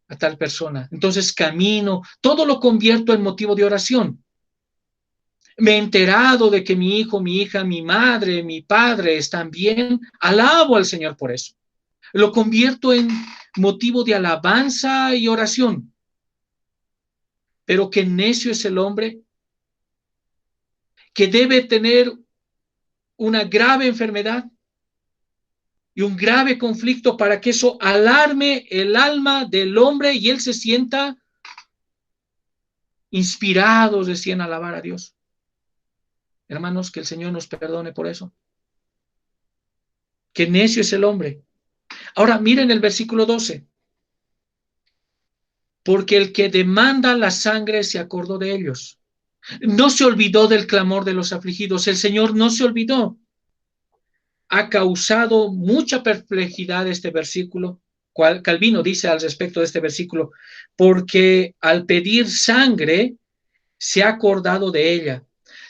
a tal persona. Entonces camino, todo lo convierto en motivo de oración. Me he enterado de que mi hijo, mi hija, mi madre, mi padre están bien, alabo al Señor por eso. Lo convierto en motivo de alabanza y oración. Pero qué necio es el hombre que debe tener una grave enfermedad y un grave conflicto para que eso alarme el alma del hombre y él se sienta inspirado recién a alabar a Dios. Hermanos, que el Señor nos perdone por eso. Qué necio es el hombre. Ahora, miren el versículo 12. Porque el que demanda la sangre se acordó de ellos. No se olvidó del clamor de los afligidos. El Señor no se olvidó. Ha causado mucha perplejidad este versículo. Calvino dice al respecto de este versículo, porque al pedir sangre se ha acordado de ella.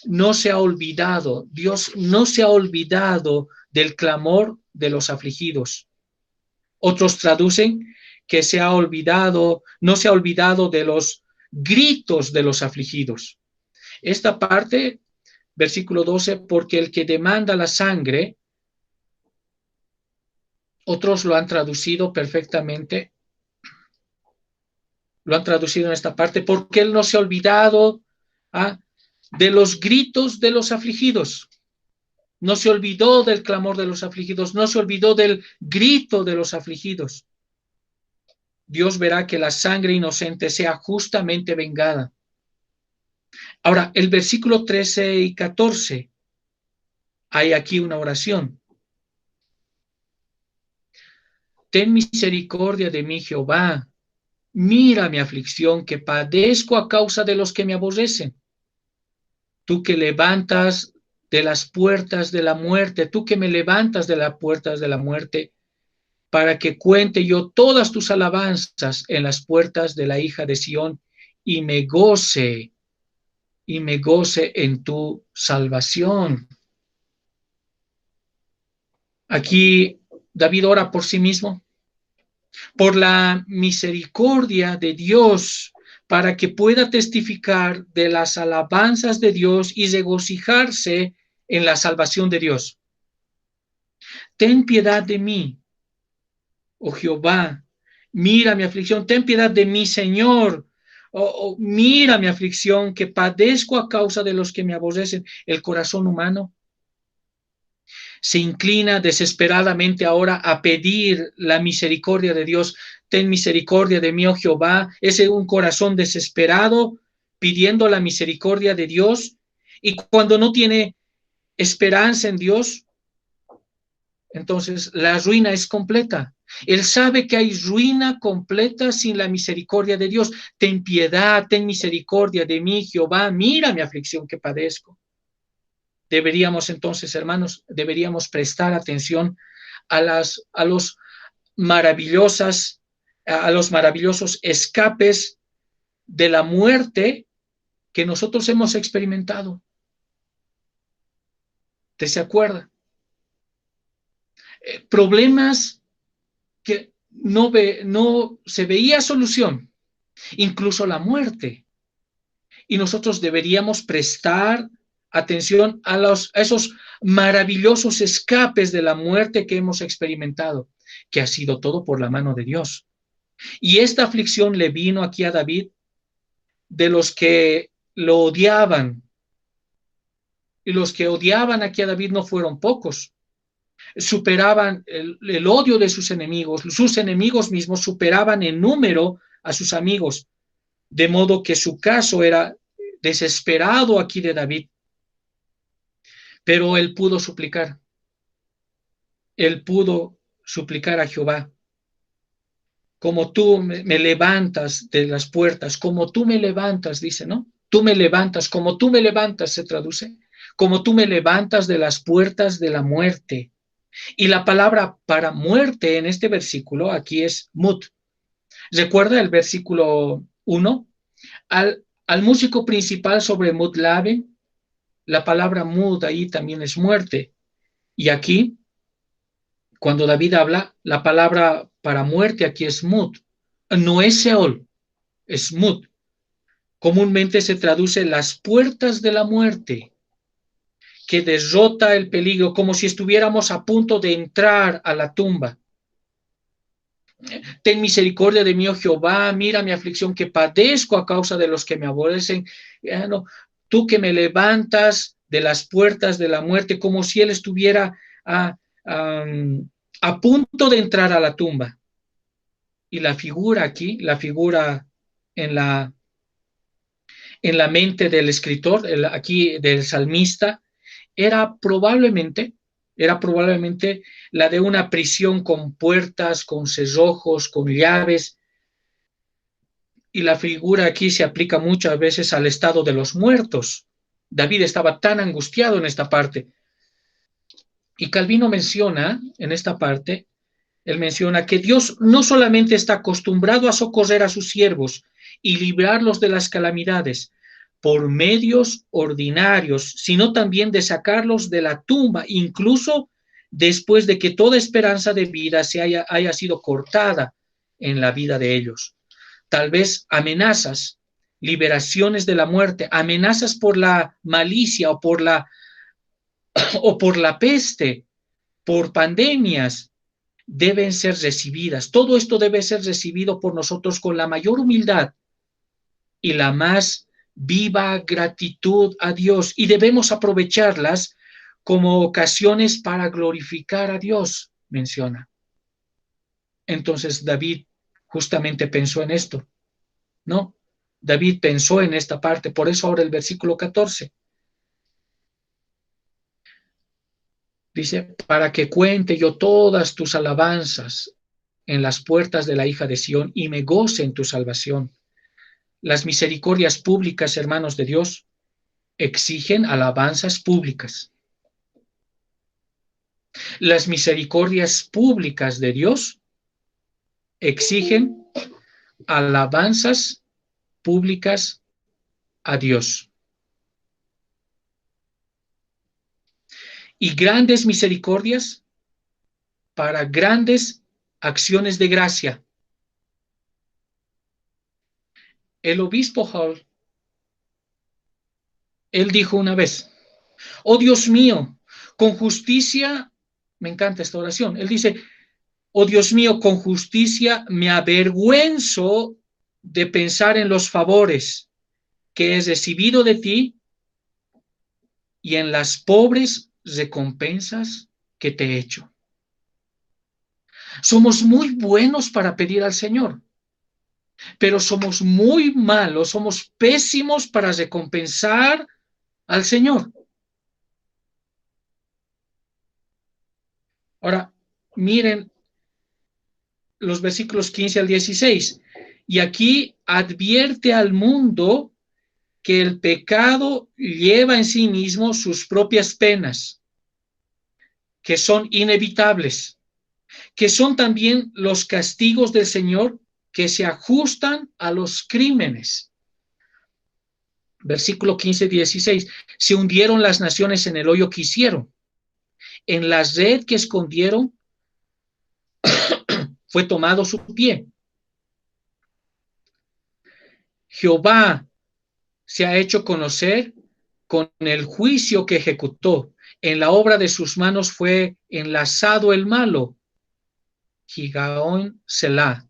No se ha olvidado. Dios no se ha olvidado del clamor de los afligidos. Otros traducen que se ha olvidado, no se ha olvidado de los gritos de los afligidos. Esta parte, versículo 12, porque el que demanda la sangre, otros lo han traducido perfectamente, lo han traducido en esta parte, porque él no se ha olvidado de los gritos de los afligidos. No se olvidó del clamor de los afligidos, no se olvidó del grito de los afligidos. Dios verá que la sangre inocente sea justamente vengada. Ahora, el versículo 13 y 14, hay aquí una oración. Ten misericordia de mí, Jehová. Mira mi aflicción, que padezco a causa de los que me aborrecen. Tú que levantas de las puertas de la muerte, tú que me levantas de las puertas de la muerte, para que cuente yo todas tus alabanzas en las puertas de la hija de Sión, y me goce en tu salvación. Aquí David ora por sí mismo, por la misericordia de Dios, para que pueda testificar de las alabanzas de Dios y regocijarse en la salvación de Dios. Ten piedad de mí, oh Jehová, mira mi aflicción, ten piedad de mí, Señor. Mira mi aflicción, que padezco a causa de los que me aborrecen. El corazón humano se inclina desesperadamente ahora a pedir la misericordia de Dios. Ten misericordia de mí, oh Jehová. Es un corazón desesperado pidiendo la misericordia de Dios, y cuando no tiene esperanza en Dios, entonces la ruina es completa. Él sabe que hay ruina completa sin la misericordia de Dios. Ten piedad, ten misericordia de mí, Jehová. Mira mi aflicción que padezco. Deberíamos entonces, hermanos, deberíamos prestar atención a los maravillosos escapes de la muerte que nosotros hemos experimentado. ¿Te se acuerda? Problemas que no se veía solución, incluso la muerte. Y nosotros deberíamos prestar atención a esos maravillosos escapes de la muerte que hemos experimentado, que ha sido todo por la mano de Dios. Y esta aflicción le vino aquí a David de los que lo odiaban. Y los que odiaban aquí a David no fueron pocos. Superaban el odio de sus enemigos mismos superaban en número a sus amigos, de modo que su caso era desesperado aquí de David. Pero él pudo suplicar a Jehová, como tú me levantas de las puertas, como tú me levantas, dice, ¿no? Tú me levantas, como tú me levantas, se traduce, como tú me levantas de las puertas de la muerte. Y la palabra para muerte en este versículo aquí es mut. ¿Recuerda el versículo 1? Al músico principal sobre mut lave, la palabra mut ahí también es muerte. Y aquí, cuando David habla, la palabra para muerte aquí es mut. No es Seol, es mut. Comúnmente se traduce las puertas de la muerte, que derrota el peligro, como si estuviéramos a punto de entrar a la tumba. Ten misericordia de mí, oh Jehová, mira mi aflicción que padezco a causa de los que me aborrecen. No, tú que me levantas de las puertas de la muerte, como si él estuviera a punto de entrar a la tumba. Y la figura aquí, la figura en la mente del escritor, aquí del salmista, era probablemente la de una prisión con puertas, con cerrojos, con llaves. Y la figura aquí se aplica muchas veces al estado de los muertos. David estaba tan angustiado en esta parte. Y Calvino menciona en esta parte, él menciona que Dios no solamente está acostumbrado a socorrer a sus siervos y librarlos de las calamidades por medios ordinarios, sino también de sacarlos de la tumba, incluso después de que toda esperanza de vida haya sido cortada en la vida de ellos. Tal vez amenazas, liberaciones de la muerte, amenazas por la malicia o por la peste, por pandemias, deben ser recibidas. Todo esto debe ser recibido por nosotros con la mayor humildad y la más viva gratitud a Dios, y debemos aprovecharlas como ocasiones para glorificar a Dios, menciona. Entonces David justamente pensó en esto, ¿no? David pensó en esta parte, por eso ahora el versículo 14 dice, para que cuente yo todas tus alabanzas en las puertas de la hija de Sión y me goce en tu salvación. Las misericordias públicas, hermanos de Dios, exigen alabanzas públicas. Las misericordias públicas de Dios exigen alabanzas públicas a Dios. Y grandes misericordias para grandes acciones de gracia. El obispo Hall, él dijo una vez, oh Dios mío, con justicia, me encanta esta oración, él dice, oh Dios mío, con justicia me avergüenzo de pensar en los favores que he recibido de ti y en las pobres recompensas que te he hecho. Somos muy buenos para pedir al Señor, pero somos muy malos, somos pésimos para recompensar al Señor. Ahora, miren los versículos 15 al 16. Y aquí advierte al mundo que el pecado lleva en sí mismo sus propias penas, que son inevitables, que son también los castigos del Señor que se ajustan a los crímenes. Versículo 15-16. Se hundieron las naciones en el hoyo que hicieron. En la red que escondieron fue tomado su pie. Jehová se ha hecho conocer con el juicio que ejecutó. En la obra de sus manos fue enlazado el malo. Higaón Selah.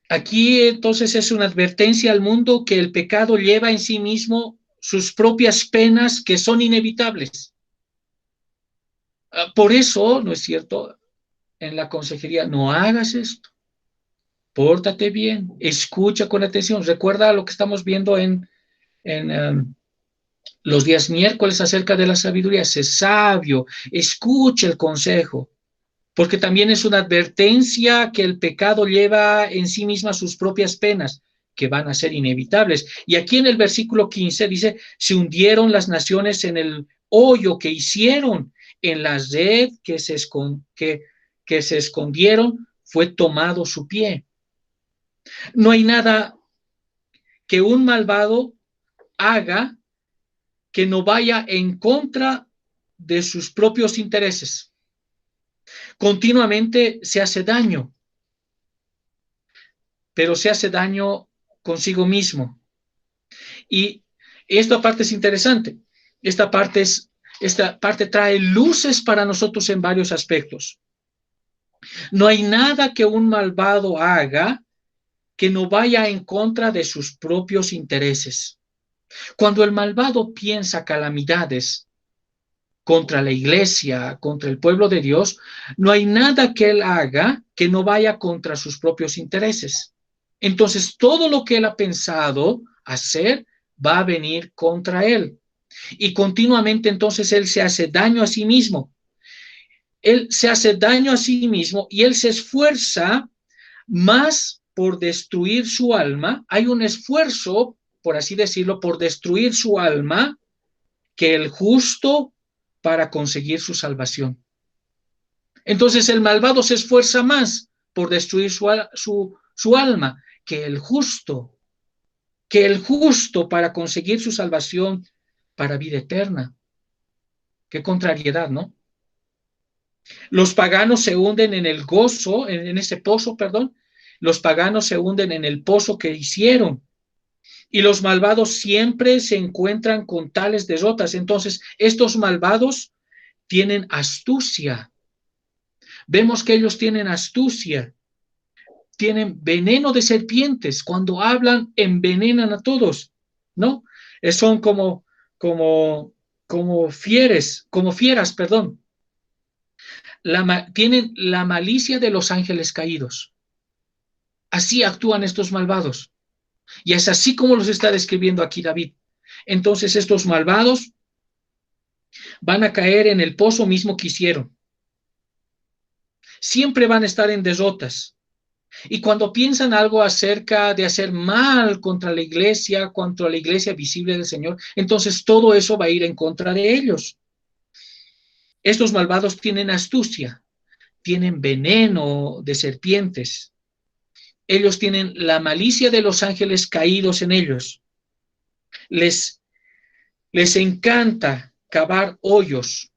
Aquí entonces es una advertencia al mundo que el pecado lleva en sí mismo sus propias penas que son inevitables. Por eso, ¿no es cierto? En la consejería, no hagas esto, pórtate bien, escucha con atención, recuerda lo que estamos viendo en los días miércoles acerca de la sabiduría, sé sabio, escucha el consejo, porque también es una advertencia que el pecado lleva en sí misma sus propias penas, que van a ser inevitables. Y aquí en el versículo 15 dice, se hundieron las naciones en el hoyo que hicieron, en la red que se escondieron, fue tomado su pie. No hay nada que un malvado haga que no vaya en contra de sus propios intereses. Continuamente se hace daño, pero se hace daño consigo mismo. Y esta parte es interesante. Esta parte trae luces para nosotros en varios aspectos. No hay nada que un malvado haga que no vaya en contra de sus propios intereses. Cuando el malvado piensa calamidades contra la iglesia, contra el pueblo de Dios, no hay nada que él haga que no vaya contra sus propios intereses. Entonces, todo lo que él ha pensado hacer va a venir contra él. Y continuamente entonces él se hace daño a sí mismo. Él se hace daño a sí mismo y él se esfuerza más por destruir su alma. Hay un esfuerzo, por así decirlo, por destruir su alma que el justo para conseguir su salvación. Entonces el malvado se esfuerza más por destruir su alma que el justo para conseguir su salvación para vida eterna. Qué contrariedad, ¿no? Los paganos se hunden en el gozo, en ese pozo, perdón. Los paganos se hunden en el pozo que hicieron. Y los malvados siempre se encuentran con tales derrotas. Entonces, estos malvados tienen astucia. Vemos que ellos tienen astucia. Tienen veneno de serpientes. Cuando hablan, envenenan a todos, ¿no? Son como fieras, perdón. Tienen la malicia de los ángeles caídos. Así actúan estos malvados. Y es así como los está describiendo aquí David. Entonces estos malvados van a caer en el pozo mismo que hicieron. Siempre van a estar en derrotas. Y cuando piensan algo acerca de hacer mal contra la iglesia visible del Señor, entonces todo eso va a ir en contra de ellos. Estos malvados tienen astucia, tienen veneno de serpientes. Ellos tienen la malicia de los ángeles caídos en ellos. Les encanta cavar hoyos.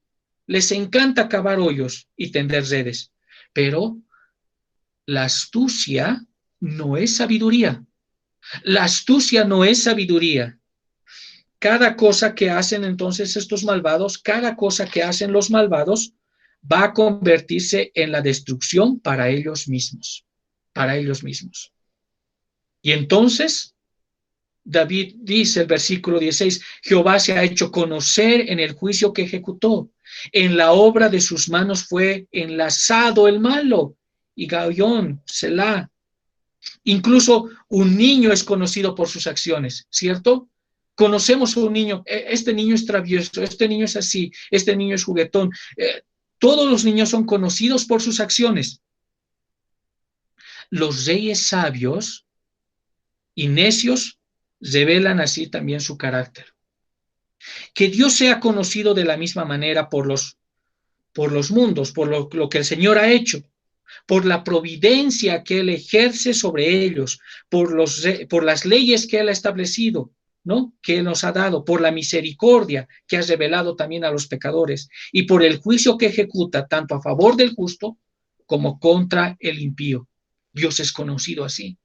Les encanta cavar hoyos y tender redes. Pero la astucia no es sabiduría. La astucia no es sabiduría. Cada cosa que hacen entonces estos malvados, cada cosa que hacen los malvados va a convertirse en la destrucción para ellos mismos. Para ellos mismos. Y entonces David dice, el versículo 16, Jehová se ha hecho conocer en el juicio que ejecutó. En la obra de sus manos fue enlazado el malo. Y Gaión, Selah. Incluso un niño es conocido por sus acciones, ¿cierto? Conocemos a un niño, este niño es travieso, este niño es así, este niño es juguetón. Todos los niños son conocidos por sus acciones. Los reyes sabios y necios revelan así también su carácter. Que Dios sea conocido de la misma manera por los mundos, por lo que el Señor ha hecho, por la providencia que Él ejerce sobre ellos, por las leyes que Él ha establecido, ¿no? Que Él nos ha dado, por la misericordia que ha revelado también a los pecadores y por el juicio que ejecuta tanto a favor del justo como contra el impío. Dios es conocido así.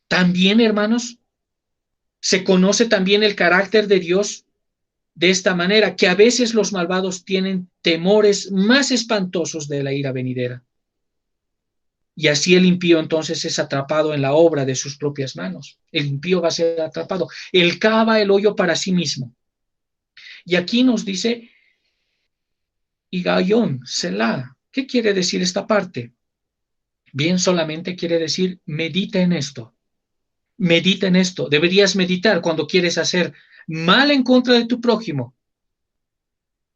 También, hermanos, se conoce también el carácter de Dios de esta manera, que a veces los malvados tienen temores más espantosos de la ira venidera. Y así el impío entonces es atrapado en la obra de sus propias manos. El impío va a ser atrapado. Él cava el hoyo para sí mismo. Y aquí nos dice, Higaion, Selah. ¿Qué quiere decir esta parte? Bien, solamente quiere decir, medita en esto. Medita en esto. Deberías meditar cuando quieres hacer mal en contra de tu prójimo.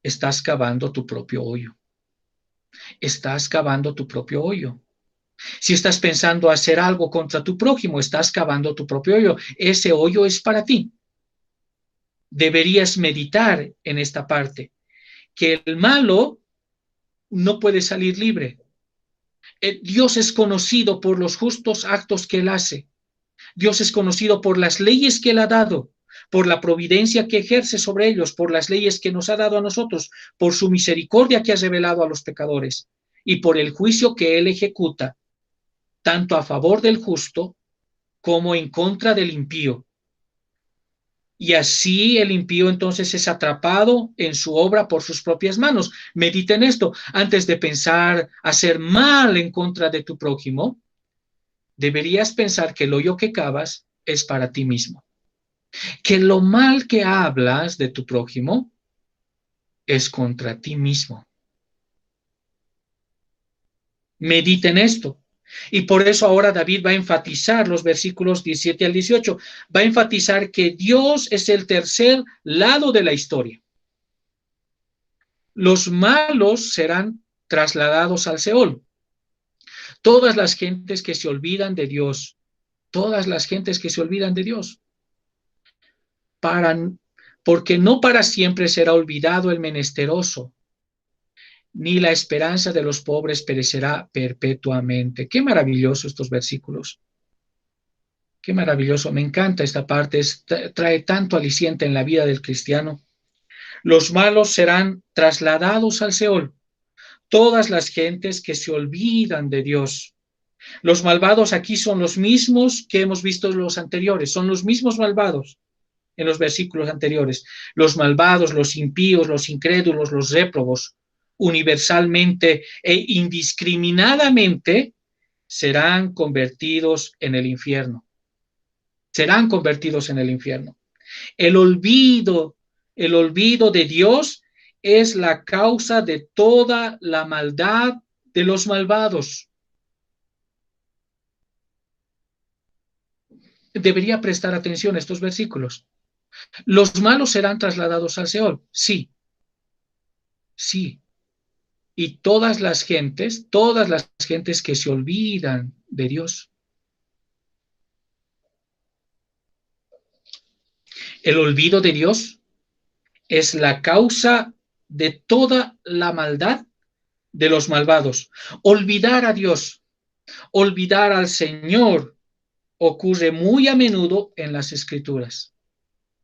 Estás cavando tu propio hoyo. Estás cavando tu propio hoyo. Si estás pensando hacer algo contra tu prójimo, estás cavando tu propio hoyo. Ese hoyo es para ti. Deberías meditar en esta parte, que el malo no puede salir libre. Dios es conocido por los justos actos que él hace. Dios es conocido por las leyes que él ha dado, por la providencia que ejerce sobre ellos, por las leyes que nos ha dado a nosotros, por su misericordia que ha revelado a los pecadores y por el juicio que él ejecuta, tanto a favor del justo como en contra del impío. Y así el impío entonces es atrapado en su obra por sus propias manos. Medita en esto. Antes de pensar hacer mal en contra de tu prójimo, deberías pensar que el hoyo que cavas es para ti mismo. Que lo mal que hablas de tu prójimo es contra ti mismo. Medita en esto. Y por eso ahora David va a enfatizar los versículos 17 al 18. Va a enfatizar que Dios es el tercer lado de la historia. Los malos serán trasladados al Seol. Todas las gentes que se olvidan de Dios, todas las gentes que se olvidan de Dios, porque no para siempre será olvidado el menesteroso, ni la esperanza de los pobres perecerá perpetuamente. Qué maravilloso estos versículos. Qué maravilloso. Me encanta esta parte. Trae tanto aliciente en la vida del cristiano. Los malos serán trasladados al Seol. Todas las gentes que se olvidan de Dios. Los malvados aquí son los mismos que hemos visto en los anteriores. Son los mismos malvados en los versículos anteriores. Los malvados, los impíos, los incrédulos, los réprobos, universalmente e indiscriminadamente serán convertidos en el infierno. Serán convertidos en el infierno. El olvido de Dios es la causa de toda la maldad de los malvados. Debería prestar atención a estos versículos. ¿Los malos serán trasladados al Seol? Sí. Sí. Y todas las gentes que se olvidan de Dios. El olvido de Dios es la causa de toda la maldad de los malvados. Olvidar a Dios, olvidar al Señor, ocurre muy a menudo en las Escrituras.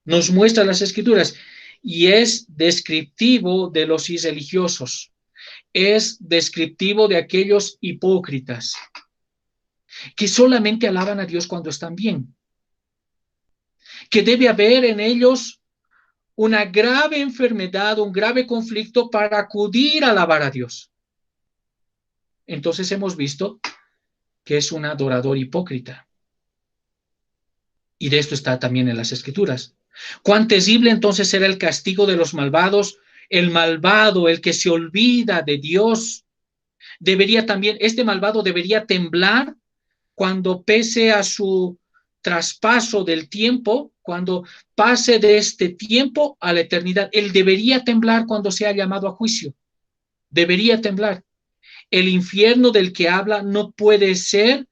Nos muestra las Escrituras y es descriptivo de los irreligiosos. Es descriptivo de aquellos hipócritas que solamente alaban a Dios cuando están bien. Que debe haber en ellos una grave enfermedad, un grave conflicto para acudir a alabar a Dios. Entonces hemos visto que es un adorador hipócrita. Y de esto está también en las Escrituras. Cuán terrible entonces será el castigo de los malvados. El malvado, el que se olvida de Dios, este malvado debería temblar cuando pese a su traspaso del tiempo, cuando pase de este tiempo a la eternidad. Él debería temblar cuando sea llamado a juicio. Debería temblar. El infierno del que habla no puede ser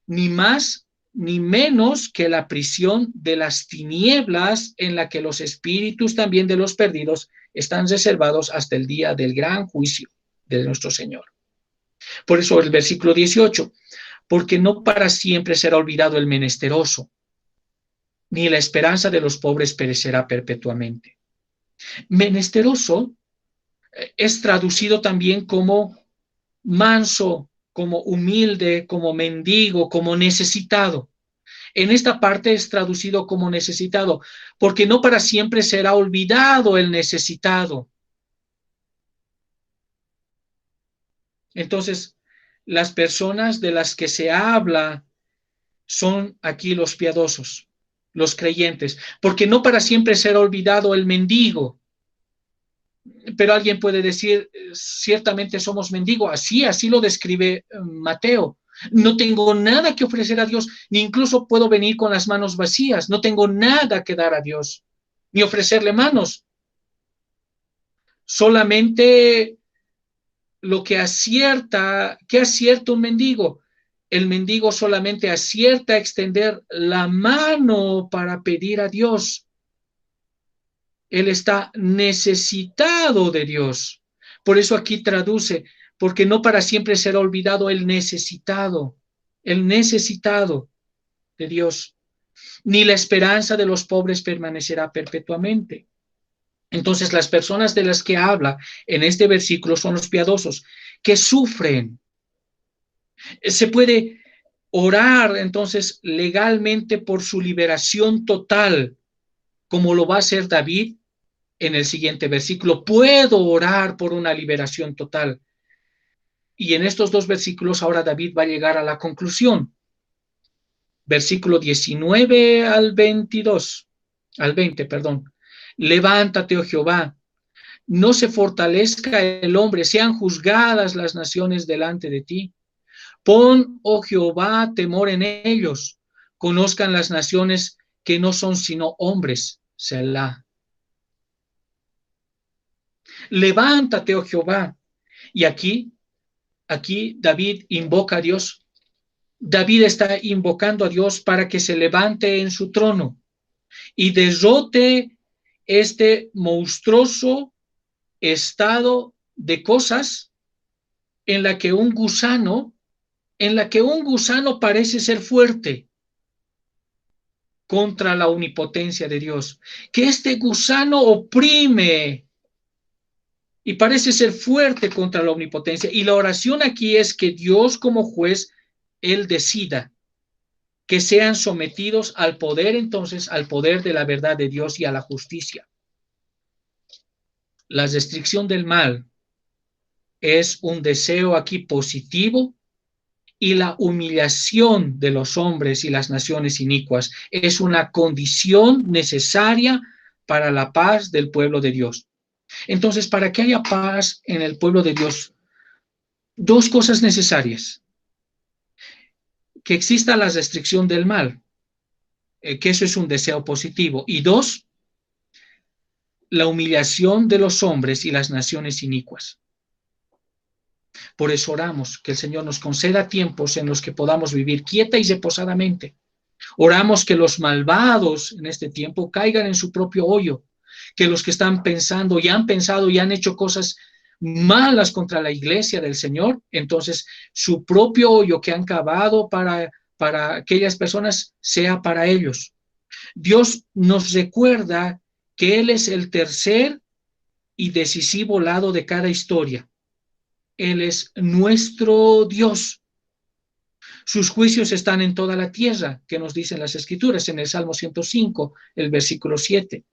ni más ni menos que la prisión de las tinieblas en la que los espíritus también de los perdidos están reservados hasta el día del gran juicio de nuestro Señor. Por eso el versículo 18, porque no para siempre será olvidado el menesteroso, ni la esperanza de los pobres perecerá perpetuamente. Menesteroso es traducido también como manso, como humilde, como mendigo, como necesitado. En esta parte es traducido como necesitado, porque no para siempre será olvidado el necesitado. Entonces, las personas de las que se habla son aquí los piadosos, los creyentes, porque no para siempre será olvidado el mendigo. Pero alguien puede decir, ciertamente somos mendigos, así lo describe Mateo. No tengo nada que ofrecer a Dios, ni incluso puedo venir con las manos vacías, no tengo nada que dar a Dios, ni ofrecerle manos. Solamente lo que acierta, ¿qué acierta un mendigo? El mendigo solamente acierta a extender la mano para pedir a Dios. Él está necesitado de Dios. Por eso aquí traduce, porque no para siempre será olvidado el necesitado de Dios, ni la esperanza de los pobres permanecerá perpetuamente. Entonces, las personas de las que habla en este versículo son los piadosos, que sufren. Se puede orar entonces legalmente por su liberación total, como lo va a hacer David en el siguiente versículo. Puedo orar por una liberación total. Y en estos dos versículos ahora David va a llegar a la conclusión. Versículo 19 al 22, al 20, perdón. Levántate, oh Jehová, no se fortalezca el hombre, sean juzgadas las naciones delante de ti. Pon, oh Jehová, temor en ellos, conozcan las naciones que no son sino hombres. Selah. Levántate, oh Jehová. Y aquí David invoca a Dios. David está invocando a Dios para que se levante en su trono y derrote este monstruoso estado de cosas en la que un gusano parece ser fuerte contra la omnipotencia de Dios, que este gusano oprime y parece ser fuerte contra la omnipotencia. Y la oración aquí es que Dios como juez, Él decida que sean sometidos al poder, entonces, al poder de la verdad de Dios y a la justicia. La restricción del mal es un deseo aquí positivo y la humillación de los hombres y las naciones inicuas es una condición necesaria para la paz del pueblo de Dios. Entonces, para que haya paz en el pueblo de Dios, dos cosas necesarias: que exista la restricción del mal, que eso es un deseo positivo, y dos, la humillación de los hombres y las naciones inicuas. Por eso oramos que el Señor nos conceda tiempos en los que podamos vivir quieta y reposadamente. Oramos que los malvados en este tiempo caigan en su propio hoyo, que los que están pensando y han pensado y han hecho cosas malas contra la iglesia del Señor, entonces su propio hoyo que han cavado para aquellas personas sea para ellos. Dios nos recuerda que Él es el tercer y decisivo lado de cada historia. Él es nuestro Dios. Sus juicios están en toda la tierra, que nos dicen las Escrituras en el Salmo 105, el versículo 7.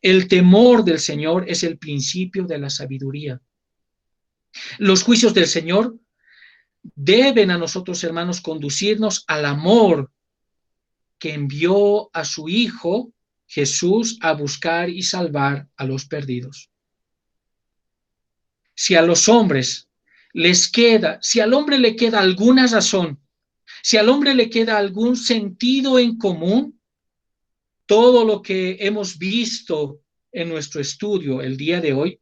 El temor del Señor es el principio de la sabiduría. Los juicios del Señor deben a nosotros, hermanos, conducirnos al amor que envió a su Hijo Jesús a buscar y salvar a los perdidos. Si a los hombres si al hombre le queda alguna razón, si al hombre le queda algún sentido en común, todo lo que hemos visto en nuestro estudio el día de hoy,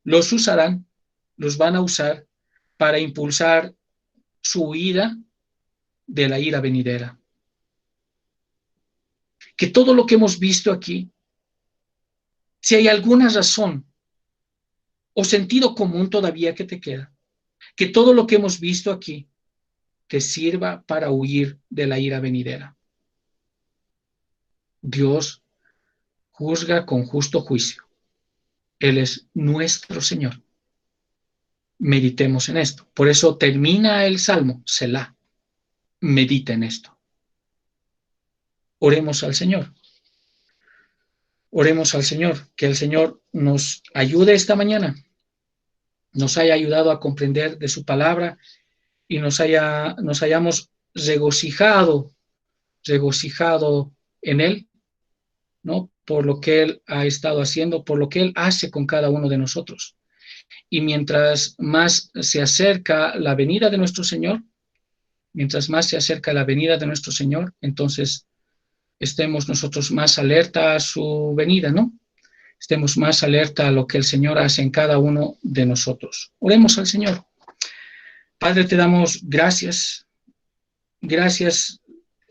los van a usar para impulsar su huida de la ira venidera. Que todo lo que hemos visto aquí, si hay alguna razón o sentido común todavía que te queda, que todo lo que hemos visto aquí te sirva para huir de la ira venidera. Dios juzga con justo juicio. Él es nuestro Señor. Meditemos en esto. Por eso termina el Salmo, Selah. Medita en esto. Oremos al Señor. Oremos al Señor, que el Señor nos ayude esta mañana, nos haya ayudado a comprender de su palabra y nos hayamos regocijado en Él, ¿no? Por lo que Él ha estado haciendo, por lo que Él hace con cada uno de nosotros. Y mientras más se acerca la venida de nuestro Señor, entonces estemos nosotros más alerta a su venida, ¿no? Estemos más alerta a lo que el Señor hace en cada uno de nosotros. Oremos al Señor. Padre, te damos gracias. Gracias,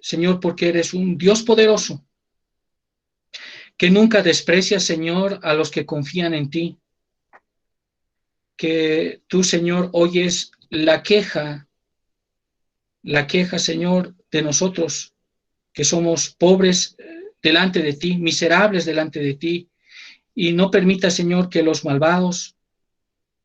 Señor, porque eres un Dios poderoso, que nunca desprecias, Señor, a los que confían en ti. Que tú, Señor, oyes la queja, Señor, de nosotros, que somos pobres delante de ti, miserables delante de ti, y no permita, Señor, que los malvados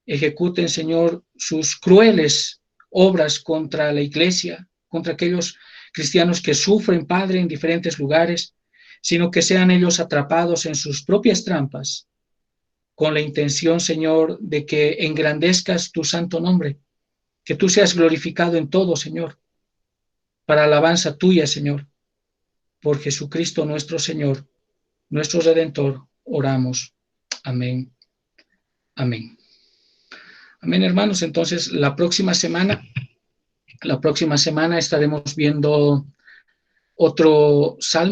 ejecuten, Señor, sus crueles obras contra la iglesia, contra aquellos cristianos que sufren, Padre, en diferentes lugares, sino que sean ellos atrapados en sus propias trampas, con la intención, Señor, de que engrandezcas tu santo nombre, que tú seas glorificado en todo, Señor, para alabanza tuya, Señor. Por Jesucristo nuestro Señor, nuestro Redentor, oramos. Amén. Amén. Amén, hermanos. Entonces, la próxima semana estaremos viendo otro salmo.